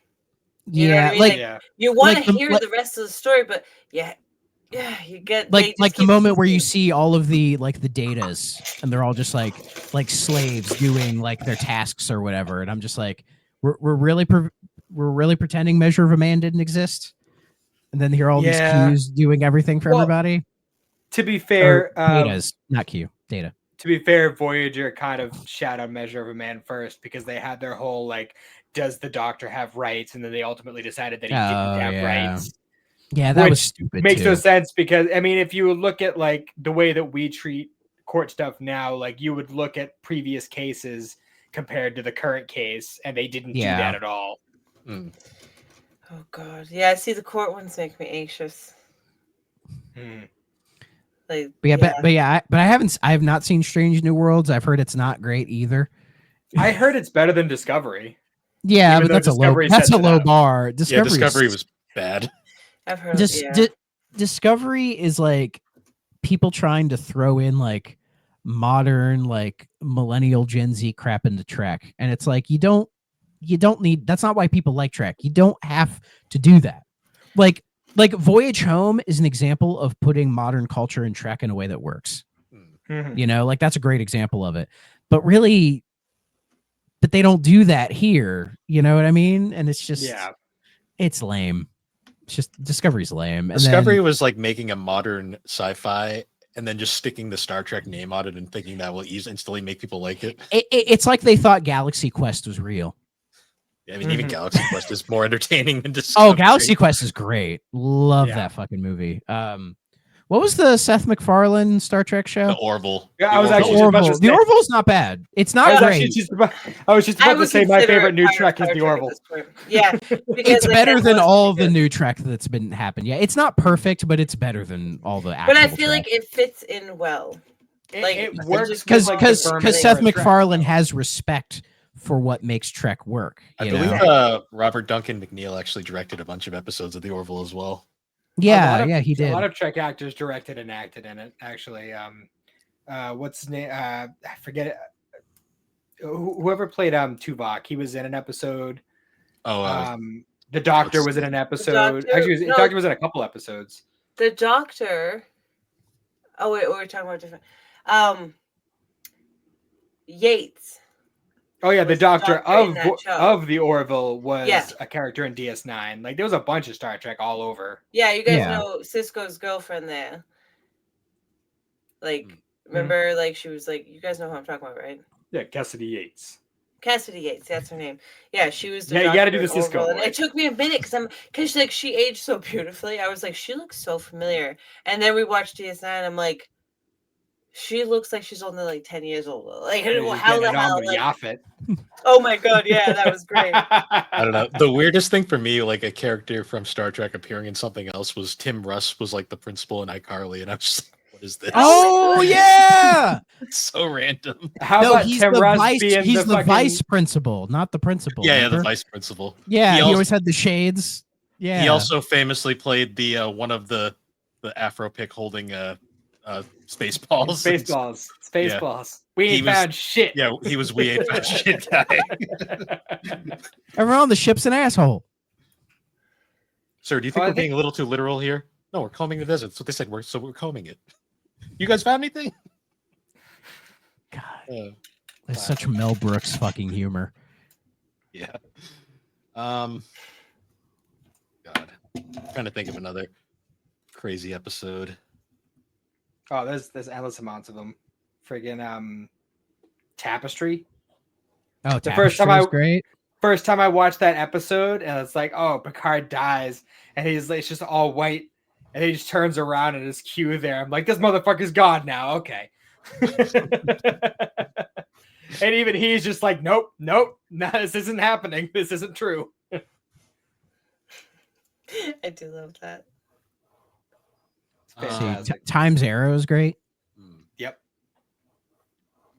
You know what I mean? like yeah. You want like to the- hear like- the rest of the story, but yeah, you get like they just the keep moment where you teasing. see all of the like the datas and they're all just like slaves doing like their tasks or whatever, and I'm just like, we're really pretending Measure of a Man didn't exist, and then here are all these Yeah. Qs doing everything for Well, everybody. To be Or fair, datas, not Q, data. to be fair, Voyager kind of shadowed Measure of a Man first because they had their whole like, does the Doctor have rights? And then they ultimately decided that he Oh, didn't have yeah. rights. Yeah, that was Which stupid. Makes too. no sense because I mean, if you look at like the way that we treat court stuff now, like you would look at previous cases compared to the current case, and they didn't do Yeah. that at all. Mm. Oh god, yeah. See, the court ones make me anxious. Hmm. Like, But I have not seen Strange New Worlds. I've heard it's not great either. I heard it's better than Discovery. Yeah, Even but though that's Discovery a sets it low up. bar. Yeah, Discovery is- was bad. I've heard. Dis- yeah. Di- Discovery is like people trying to throw in like modern like millennial Gen Z crap into Trek, and it's like you don't need. That's not why people like Trek. You don't have to do that. Like Voyage Home is an example of putting modern culture in Trek in a way that works. Mhm. You know, like that's a great example of it. But really, but they don't do that here. You know what I mean? And it's just Yeah. it's lame. It's just Discovery's lame. And Discovery then, was like making a modern sci-fi and then just sticking the Star Trek name on it and thinking that will instantly make people like it. it's like they thought Galaxy Quest was real. I mean, even Mhm. Galaxy Quest is more entertaining than Discovery. Oh, Galaxy Quest is great. Love Yeah. that fucking movie. What was the Seth MacFarlane Star Trek show? The Orville. Yeah, The I was The actually just about Orville. to The say- Orville's not bad. It's I not was great. actually just about, I was just about to would say my consider favorite it new part of Trek is Star the Trek at Orville. this point. Yeah, because, It's like, better that than was all of pretty the good. new Trek that's been happened. Yeah, it's not perfect, but it's better than all the. But I actual feel Trek. like it fits in well. Like, It it's works just with, like, like, the because firmament because for Seth a Trek, MacFarlane though. has respect for what makes Trek work. I You believe know? Robert Duncan McNeil actually directed a bunch of episodes of The Orville as well. Yeah, he A did. lot of Trek actors directed and acted in it. Actually, what's his name? I forget it. Whoever played Tuvok, he was in an episode. Oh, The Doctor what's- was in an episode. Doctor- Actually, the no. Doctor was in a couple episodes. the Doctor. Oh wait, we're talking about different. Yates. Oh yeah, the Was the Doctor Doctor in that show. of the Orville was Yeah. a character in DS9. Like there was a bunch of Star Trek all over. Yeah, you guys Yeah. know Cisco's girlfriend there. Like, Mm. remember, like she was like, you guys know who I'm talking about, right? Yeah, Cassidy Yates. Cassidy Yates, that's her name. Yeah, she was the Yeah, you gotta Doctor do the in Cisco Orville, and voice. it took me a minute because like she aged so beautifully. I was like, she looks so familiar. And then we watched DS9. I'm like, she looks like she's only like 10 years older. Like, You're just how getting the it on hell? with Like, Yaphet. oh my god, yeah, that was great. I don't know. The weirdest thing for me, like a character from Star Trek appearing in something else, was Tim Russ was like the principal in iCarly, and I was just like, what is this? Oh yeah. It's so random. How No, about he's Tim the Russ vice. being He's the fucking... vice principal, not the principal. Yeah, the remember? vice principal. Yeah, he also- always had the shades. Yeah. He also famously played the one of the Afro pick holding Spaceballs. Spaceballs. We He ain't was- found shit. Yeah, he was we ain't found shit guy. Everyone on the ship's an asshole. Sir, do you think Oh, I we're being a little too literal here? No, we're combing the desert. That's what they said. We're combing it. You guys found anything? God, Uh, it's such Mel Brooks fucking humor. yeah. God, I'm trying to think of another crazy episode. Oh, there's endless amounts of them. Friggin' Tapestry. Oh, The first time I- was great. First time I watched that episode, and it's like, oh, Picard dies, and he's like, it's just all white, and he just turns around and his Q there. I'm like, this motherfucker's God now. Okay. And even he's just like, nope, no, this isn't happening. This isn't true. I do love that. See, Fantastic. Times Arrow is great. Yep.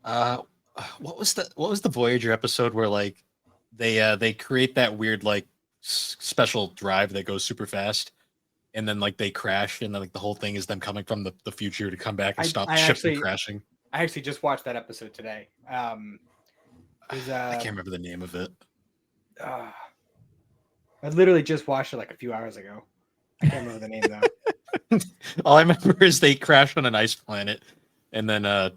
What was the Voyager episode where like they create that weird like special drive that goes super fast, and then like they crash, and then like the whole thing is them coming from the future to come back and stop the ship from crashing. I actually just watched that episode today. I can't remember the name of it. I literally just watched it like a few hours ago. I can't remember the name though. All I remember is they crash on an ice planet, and then the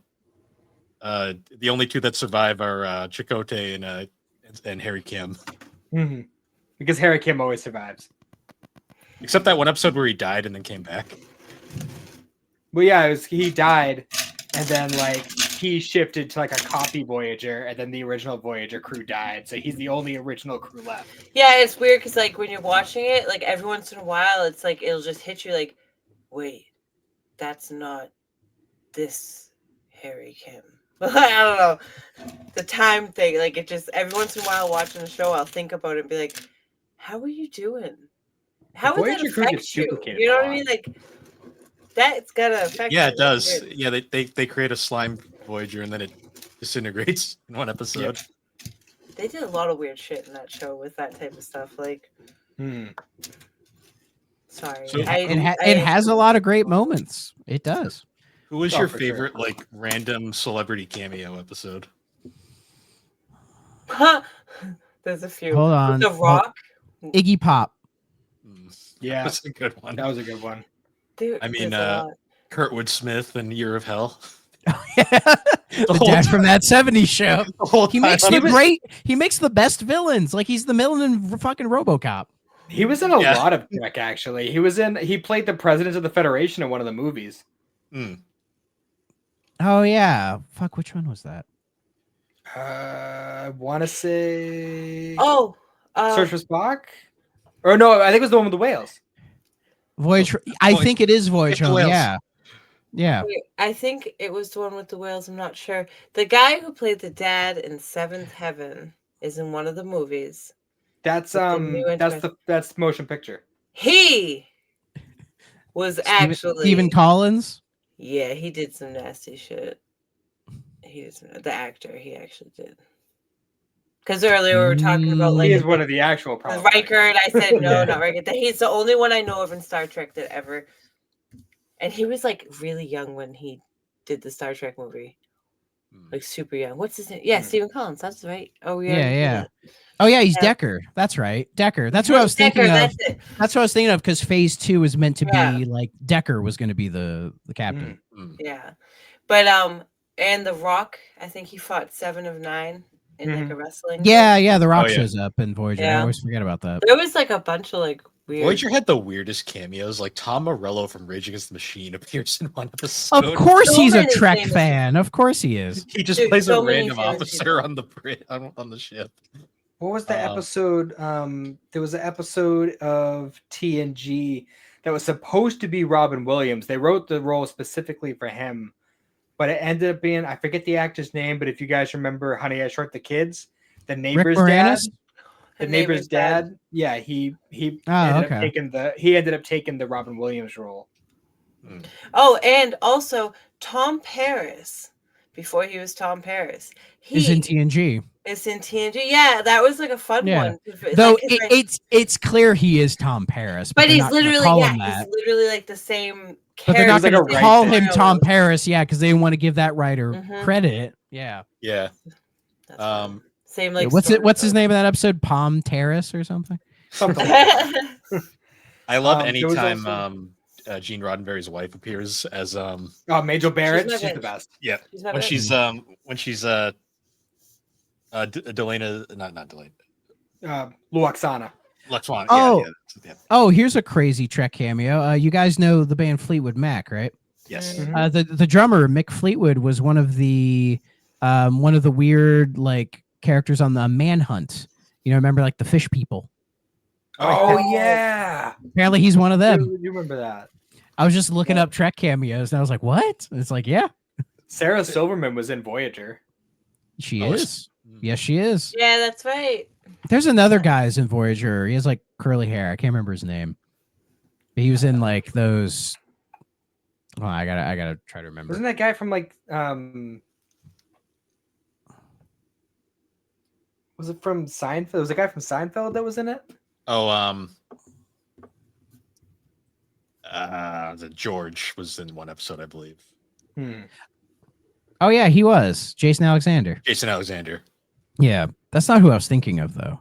only two that survive are Chakotay and Harry Kim. Mm-hmm. Because Harry Kim always survives. Except that one episode where he died and then came back. Well, yeah, he died, and then like he shifted to like a copy Voyager, and then the original Voyager crew died, so he's the only original crew left. Yeah, it's weird because like when you're watching it, like every once in a while, it's like it'll just hit you like, wait, that's not this Harry Kim. I don't know. The time thing, like it just every once in a while watching the show, I'll think about it and be like, how are you doing? How would that Voyager crew affect gets you? duplicated You know a what I lot. mean? Like that's gotta affect Yeah, you. it does. Weird. Yeah, they create a slime Voyager and then it disintegrates in one episode. They did a lot of weird shit in that show with that type of stuff. Like, sorry, So- It has a lot of great moments. It does. Who was Oh, your for sure. favorite like random celebrity cameo episode? There's a few. Hold on. The Rock. Iggy Pop. Yeah, That's a good one. that was a good one. Dude, I mean, there's a lot. Kurtwood Smith and Year of Hell. The whole dad time. from that '70s show. The whole He time makes I'm- the great. He makes the best villains. Like he's the villain in fucking RoboCop. He was in a Yeah. lot of Trek, actually. He played the president of the Federation in one of the movies. Mm. Oh yeah. Fuck. Which one was that? I want to say Oh, Search for Spock? Or no, I think it was the one with the whales. Voyage. I Voyage- think it is Voyage it's the Home. whales. Yeah. Yeah. wait, I think it was the one with the whales. I'm not sure. The guy who played the dad in Seventh Heaven is in one of the movies. That's With the new that's motion picture. He was actually Stephen Collins. Yeah, he did some nasty shit. The actor, he actually did. Because earlier we were talking about like He is one of the actual with problems. Riker, and I said no, Yeah. not Riker. He's the only one I know of in Star Trek that ever. And he was like really young when he did the Star Trek movie, like super young. What's his name? Yeah, Stephen Collins. That's right. Oh Yeah. Yeah. Oh yeah, he's Yeah. Decker. That's right, Decker. That's what I was thinking of. That's it. That's what I was thinking of because Phase 2 was meant to Yeah. be like Decker was going to be the captain. Mm. Yeah, but and The Rock, I think he fought 7 of 9 in like a wrestling. Yeah, thing. yeah. The Rock Oh, yeah. shows up in Voyager. I Yeah. always forget about that. There was like a bunch of like weird. Voyager had the weirdest cameos. Like Tom Morello from Rage Against the Machine appears in one episode. Of course, So he's a many Trek famous- fan. Of course, he is. He just Dude, plays so a many random famous officer people. on the ship. What was the episode? There was an episode of TNG that was supposed to be Robin Williams. They wrote the role specifically for him, but it ended up being, I forget the actor's name, but if you guys remember Honey, I Shrunk the Kids, the neighbor's dad, Moranis? the neighbor's dad, yeah, he okay. ended up taking the Robin Williams role. Oh, and also Tom Paris, before he was Tom Paris, Is in TNG. Is in TNG. Yeah, that was like a fun Yeah. one. Though Like, it's clear he is Tom Paris, but they're he's not gonna literally call him he's that. literally like the same But they're not Like character. a going to call writer. him Tom Paris, yeah, because they want to give that writer Mhm. credit. Yeah. Yeah. That's fun. Same like Yeah, what's story, his name in that episode? Palm Terrace or something? Something like that. I love There was anytime also- Gene Roddenberry's wife appears as Oh, Major Barrett, my she's the bitch. best. yeah She's my when bitch. she's Delana not Delana Luoxana. Luxwan. Oh. Yeah. Oh, here's a crazy Trek cameo. You guys know the band Fleetwood Mac, right? Yes. Mhm. The drummer Mick Fleetwood was one of the weird like characters on the Manhunt. You know, remember like the fish people? Oh yeah, Apparently, he's one of them. you remember that? I was just looking up Trek cameos, and I was like, "What?" And it's like, yeah, Sarah Silverman was in Voyager. she Oh, is. Yes, she is. Yeah, that's right. There's another guy who's in Voyager. He has like curly hair. I can't remember his name. But he was in like those. Oh, I gotta try to remember. Wasn't that guy from like was it from Seinfeld? Was a guy from Seinfeld that was in it? Oh, George was in one episode, I believe. Oh yeah, he was Jason Alexander. Jason Alexander. Yeah, that's not who I was thinking of though.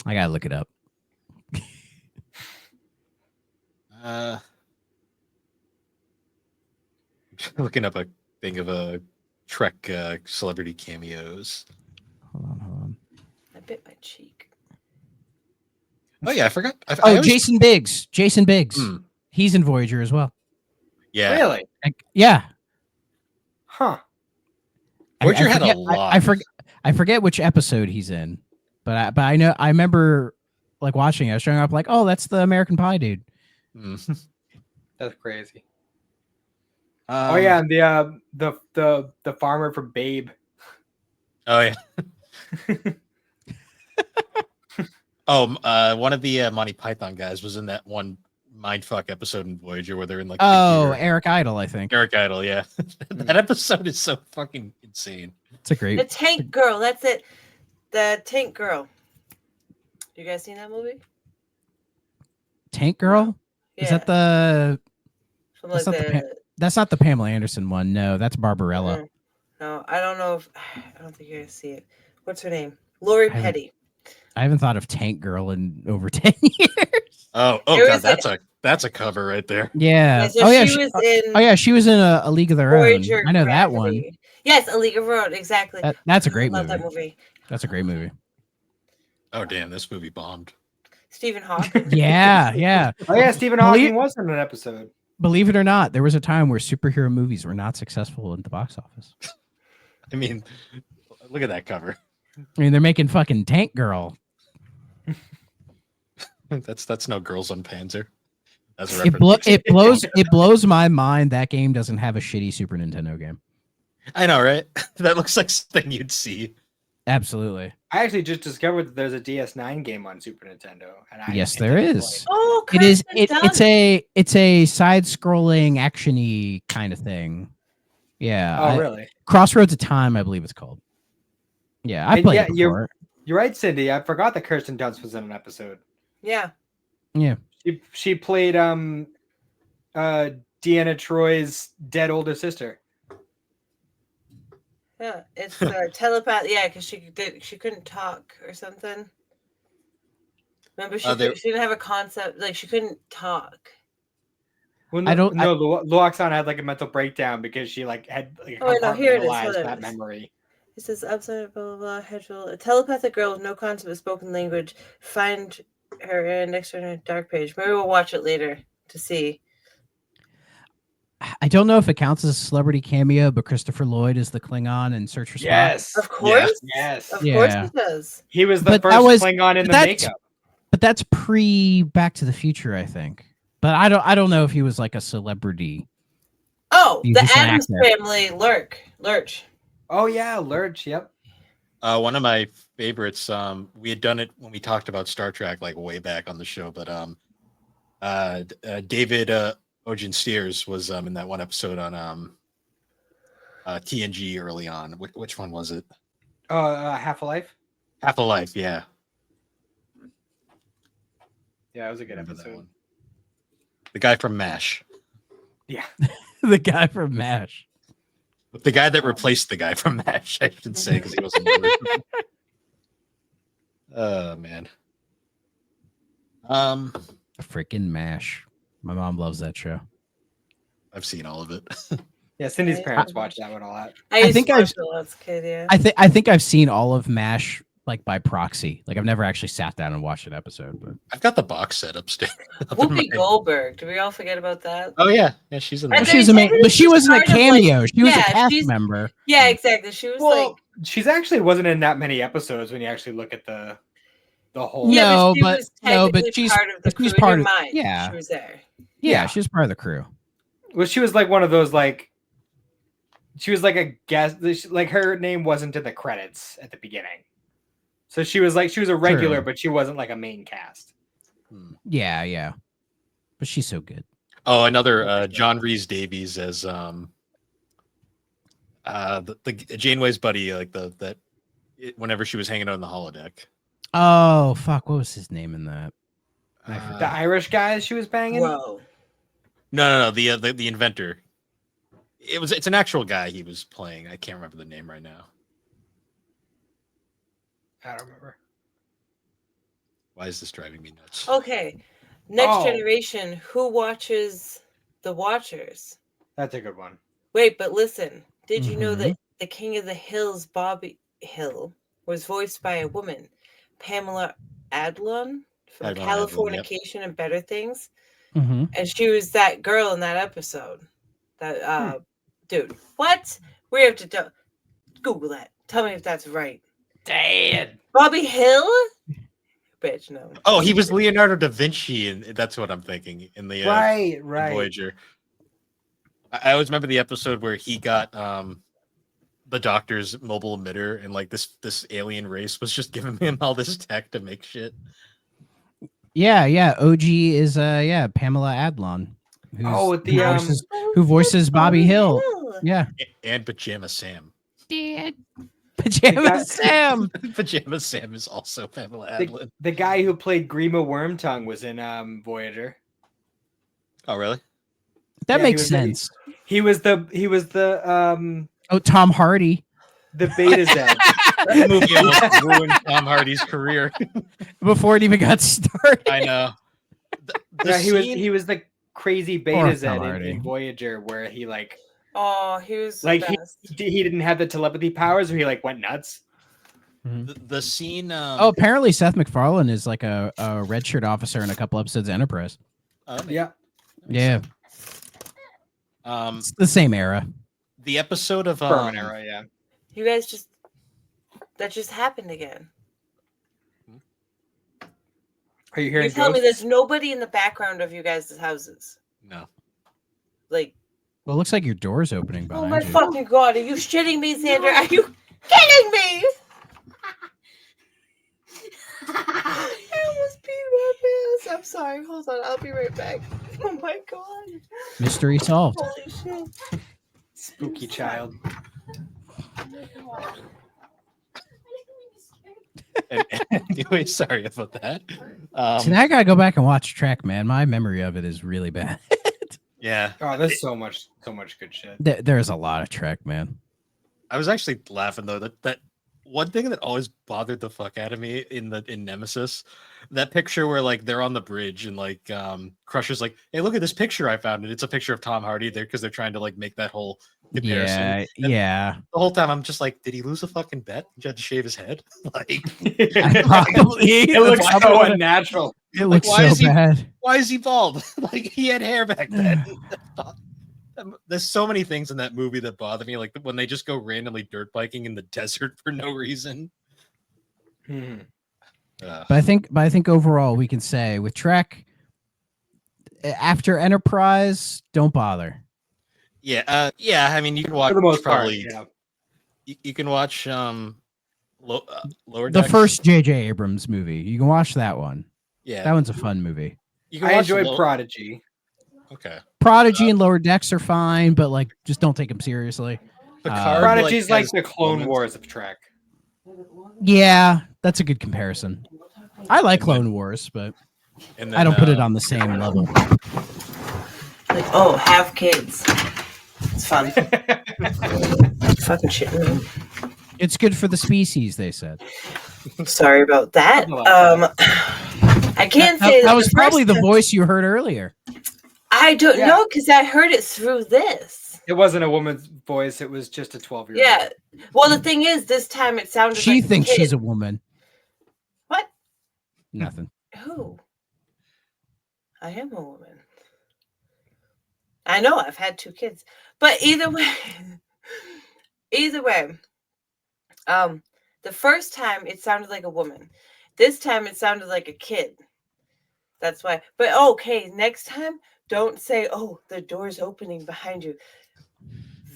I gotta look it up. Looking up a thing of a Trek celebrity cameos. Hold on. I bit my cheek. Oh yeah, I forgot. I Oh, always- Jason Biggs. Jason Biggs. Hmm. He's in Voyager as well. Yeah. Really? Yeah. Huh. Voyager had a forget- lot. I forget which episode he's in, but I know I remember like watching it. I was showing up like, oh, that's the American Pie dude. That's crazy. Oh Oh yeah, and the farmer from Babe. Oh yeah. One of the Monty Python guys was in that one mindfuck episode in Voyager where they're in like Oh, computer. Eric Idle, I think. Eric Idle, yeah. That episode is so fucking insane. It's a great The Tank Girl. That's it. The Tank Girl. You guys seen that movie? Tank Girl. Is Yeah. that the From That's like not that's not the Pamela Anderson one. No, that's Barbarella. No, I don't know if I don't think you're gonna see it. What's her name? Lori I haven't- Petty. I haven't thought of Tank Girl in over 10 years. Oh There god, was that's a cover right there. Yeah. Yeah, so oh yeah. she was in Oh yeah, she was in a League of Their Voyager Own. I know that one. Gravity. Yes, A League of Their Own, exactly. That's a I great love movie. that movie. That's a great movie. Oh damn, this movie bombed. Stephen Hawking. Yeah, yeah. Oh yeah, Stephen Hawking was in an episode. Believe it or not, there was a time where superhero movies were not successful in the box office. I mean, look at that cover. I mean, they're making fucking Tank Girl. That's no Girls on Panzer. That's a It, reference. it blows my mind that game doesn't have a shitty Super Nintendo game. I know, right? That looks like something you'd see. Absolutely. I actually just discovered that there's a DS9 game on Super Nintendo. And Yes, there intend to is. play Oh, It is. Kirsten It's a side-scrolling actiony kind of thing. Yeah. Oh, really? Crossroads of Time, I believe it's called. Yeah, I And played yeah, it before. You're right, Cindy. I forgot that Kirsten Dunst was in an episode. Yeah. Yeah. She played Deanna Troy's dead older sister. Yeah. It's telepath. Yeah, because she couldn't talk or something. Remember, she didn't have a concept. Like she couldn't talk. Well, I don't- Luoxana had like a mental breakdown because she like had like Oh, no, here it is. compartmentalized Hold on. that memory. It says outside blah blah blah. A telepathic girl with no concept of spoken language. Find her next to her dark page. Maybe we'll watch it later to see. I don't know if it counts as a celebrity cameo, but Christopher Lloyd is the Klingon in Search for Spock. Yes, Of course. yes. Of Yeah. course it does. He was the But that first was- Klingon in but the that's- makeup. But that's pre Back to the Future, I think. But I don't know if he was like a celebrity. Oh, He's the just an Addams actor. Family, Lurch. Oh yeah, Lurch. Yep. One of my favorites. We had done it when we talked about Star Trek, like way back on the show. But David Ogen Steers was in that one episode on TNG early on. Which one was it? Half a Life. Half a Life. Yeah, Yeah, it was a good remember that episode. one. The guy from MASH. Yeah. The guy from MASH. The guy that replaced the guy from MASH, I should say, because he wasn't. There. Oh man. Freaking MASH. My mom loves that show. I've seen all of it. Yeah, Cindy's Yeah. parents watched that one a lot. I used think to I've- watch it when I was a kid, yeah. I think I've seen all of MASH like by proxy. Like I've never actually sat down and watched an episode, but I've got the box set upstairs. up in Whoopi my- Goldberg. Did we all forget about that? Oh yeah, she's in And there. they- she was amazing. But she she's wasn't a part of, like- cameo. She was a yeah, cast she's- member. Yeah, exactly. She was Well, like, she's actually wasn't in that many episodes when you actually look at the whole. yeah, No, she but- was no, but technically she's- part of the crew. she's In part your of- mind, yeah. she was there. Yeah, Yeah. she was part of the crew. Well, she was like one of those like. She was like a guest. Like her name wasn't in the credits at the beginning, so she was a regular, True. but she wasn't like a main cast. Hmm. Yeah, yeah. But she's so good. Oh, another John Rhys Davies as the Janeway's buddy, like whenever she was hanging out in the holodeck. Oh fuck, what was his name in that? I forget. The Irish guys she was banging. Whoa. No, the inventor. It's an actual guy he was playing. I can't remember the name right now. I don't remember. Why is this driving me nuts? Okay. Next Oh. generation. Who watches The Watchers? That's a good one. Wait, but listen. Did you know Mhm. that the King of the Hills, Bobby Hill, was voiced by a woman, Pamela Adlon from Pamela Adlon, yep. Californication and Better Things? Mm-hmm. And she was that girl in that episode. That dude. What? We have to Google that. Tell me if that's right. Dad. Bobby Hill? Bitch, no. Oh, he was Leonardo da Vinci, and that's what I'm thinking in the Right. Voyager. I always remember the episode where he got the doctor's mobile emitter, and like this alien race was just giving him all this tech to make shit. Yeah. OG is Pamela Adlon. Oh, with the who voices Bobby Hill. Yeah. And Pajama Sam. Pajama Sam. Pajama Sam is also Pamela Adlon. the guy who played Grima Wormtongue was in Voyager. Oh, really? That Yeah, makes he was the- sense. He was the Oh, Tom Hardy. Beta Z. That movie almost ruined Tom Hardy's career. Before it even got started. I know. The Yeah, scene- he was the crazy Poor Beta Z Tom in Hardy. Voyager, where he like Oh, he was the like best. he didn't have the telepathy powers, where he like went nuts. the scene. Oh, apparently Seth MacFarlane is like a redshirt officer in a couple episodes of Enterprise. Yeah, Yeah, Um, it's the same era. the episode of Furman era. Yeah. You guys that just happened again. Are you You're hearing telling me ghosts? there's nobody in the background of you guys' houses. No. Like, Well, it looks like your door's opening oh behind my you. fucking god, are you shitting me, Xander? Are you kidding me? I almost peed my pants. I'm sorry. Hold on. I'll be right back. Oh my god. Mystery solved. Holy shit. Spooky child. Anyway, sorry about that. So now I gotta go back and watch Trek, man. My memory of it is really bad. Yeah, Oh, there's so much good shit. There's a lot of Trek, man. I was actually laughing though that one thing that always bothered the fuck out of me in Nemesis, that picture where like they're on the bridge and like Crusher's like, hey, look at this picture I found, and it's a picture of Tom Hardy there because they're trying to like make that whole comparison. Yeah, And yeah. the whole time I'm just like, did he lose a fucking bet? Did you have to shave his head? Like, Probably. It looks so Probably- unnatural. It looks why so is he- bad. why is he bald? Like he had hair back then. There's so many things in that movie that bother me, like when they just go randomly dirt biking in the desert for no reason. Mhm. But I think overall we can say with Trek, after Enterprise, don't bother. Yeah, yeah. I mean, you can watch For the most probably. part, yeah. You can watch Lower The Decks. first J.J. Abrams movie, you can watch that one. Yeah, That one's a fun movie. you can I watch enjoyed Prodigy. Okay, Prodigy and Lower Decks are fine, but like just don't take them seriously. Picard, Prodigy's like has the Clone moments- Wars of Trek. Yeah, that's a good comparison. I like Clone Wars, but and I don't put it on the same level. Like, oh, have kids. It's fun. Fucking shit, man. It's good for the species, they said. Sorry about that. I can't say That was the probably first the voice you heard earlier. I don't Yeah. know because I heard it through this. It wasn't a woman's voice. It was just a 12-year-old. Yeah. Well, the thing is, this time it sounded. She like a thinks kid. she's a woman. What? Nothing. Who? I am a woman. I know I've had 2 kids, but either way, the first time it sounded like a woman. This time it sounded like a kid. That's why. But okay, next time, don't say, "Oh, the door's opening behind you."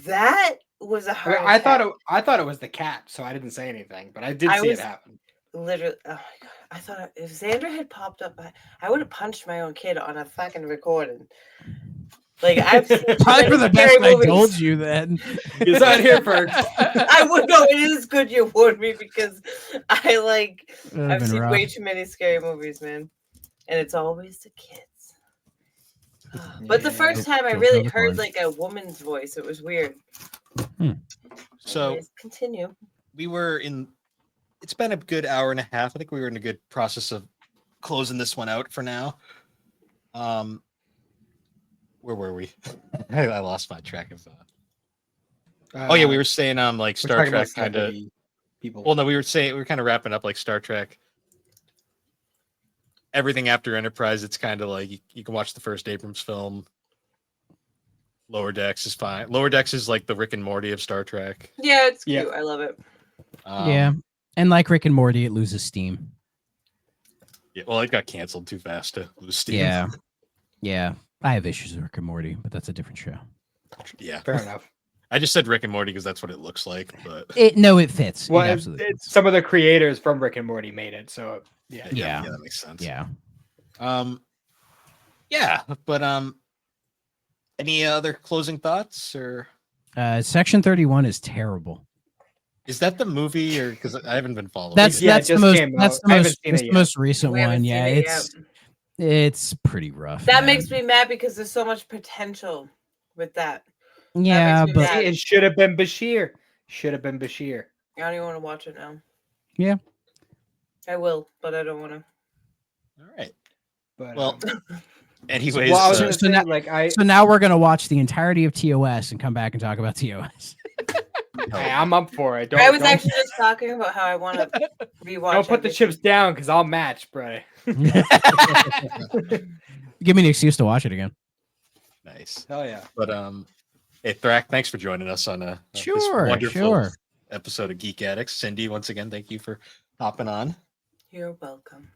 That was a hard. I thought it was the cat, so I didn't say anything, but I did see it happen. Literally. Oh my god! I thought if Xander had popped up, I would have punched my own kid on a fucking recording. Like I've seen Probably for the many scary best I movies. told you then. You saw it here first. I would know it is good you warned me because I've been seen rough. way too many scary movies, man. And it's always the kids. But the Yeah. first time I Don't really tell the heard corn. like a woman's voice, it was weird. So Anyways, continue. we were in. It's been a good hour and a half. I think we were in a good process of closing this one out for now. Where were we? I lost my track of. Oh yeah, we were saying like we're Star talking about Trek kind of. celebrity people. Well, no, we were kind of wrapping up like Star Trek. Everything after Enterprise, it's kind of like you can watch the first Abrams film. Lower Decks is fine. Lower Decks is like the Rick and Morty of Star Trek. Yeah, it's Yeah. cute. I love it. Yeah. And like Rick and Morty, it loses steam. Yeah. Well, it got canceled too fast to lose steam. Yeah. Yeah. I have issues with Rick and Morty, but that's a different show. Yeah. Fair enough. I just said Rick and Morty because that's what it looks like. But It fits. Well, It absolutely fits. some of the creators from Rick and Morty made it, so yeah. Yeah. that makes sense. Yeah. Yeah, but any other closing thoughts, or Section 31 is terrible. is that the movie, or because I haven't been following? That's it. Yeah, it that's the just most came that's out. the I haven't most seen it's it the yet. most recent We haven't one. seen Yeah, it it's It's pretty rough. That man. makes me mad because there's so much potential with that. Yeah, me but mad. It should have been Bashir. Should have been Bashir. I don't even want to watch it now. yeah. I will, but I don't want to. All right. But Well, anyways, well, I was so- gonna so say, now- like So now we're gonna watch the entirety of TOS and come back and talk about TOS. I'm up for it. I was don't, actually just talking about how I want to rewatch. don't put the everything. chips down because I'll match, bro. Give me an excuse to watch it again. nice. Hell yeah. But hey, Thrak, thanks for joining us on this Sure, wonderful sure. episode of Geek Addicts. Cyndi, once again, thank you for hopping on. You're welcome.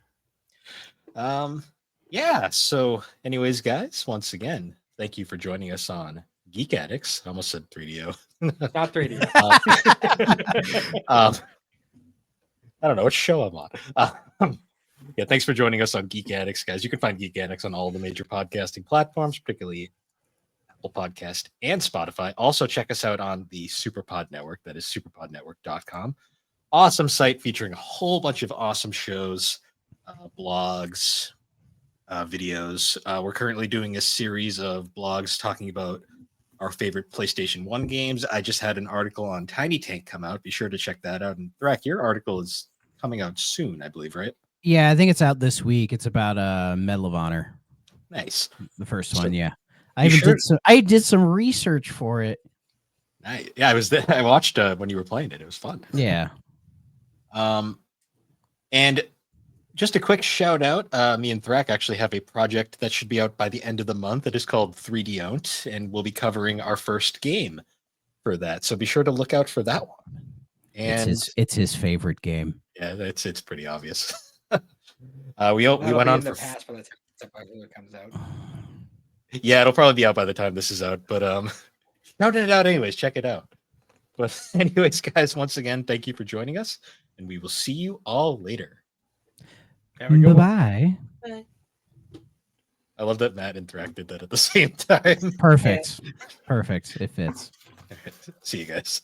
Yeah. So, anyways, guys, once again, thank you for joining us on Geek Addicts. I almost said 3DO. Not 3D. I don't know what show I'm on. Yeah, thanks for joining us on Geek Addicts, guys. You can find Geek Addicts on all the major podcasting platforms, particularly Apple Podcast and Spotify. Also, check us out on the Superpod Network. That is superpodnetwork.com. Awesome site featuring a whole bunch of awesome shows, blogs, videos. We're currently doing a series of blogs talking about our favorite PlayStation 1 games. I just had an article on Tiny Tank come out. Be sure to check that out. And Thrak, your article is coming out soon, I believe, right? Yeah, I think it's out this week. It's about Medal of Honor, Nice. the first So, one. Yeah, you sure? I did some research for it. Yeah, I was there. I watched when you were playing it. It was fun. Yeah. And just a quick shout out. Me and Thrak actually have a project that should be out by the end of the month. It is called 3D Owned, and we'll be covering our first game for that. So be sure to look out for that one. And It's his favorite game. yeah, it's pretty obvious. We went on the for past by the time it comes out. yeah, it'll probably be out by the time this is out. But shouting it out anyways. Check it out. But anyways, guys, once again, thank you for joining us, and we will see you all later. Have a good one. Bye. I love that Matt and Thrak did that at the same time. Perfect. Perfect. It fits. See you guys.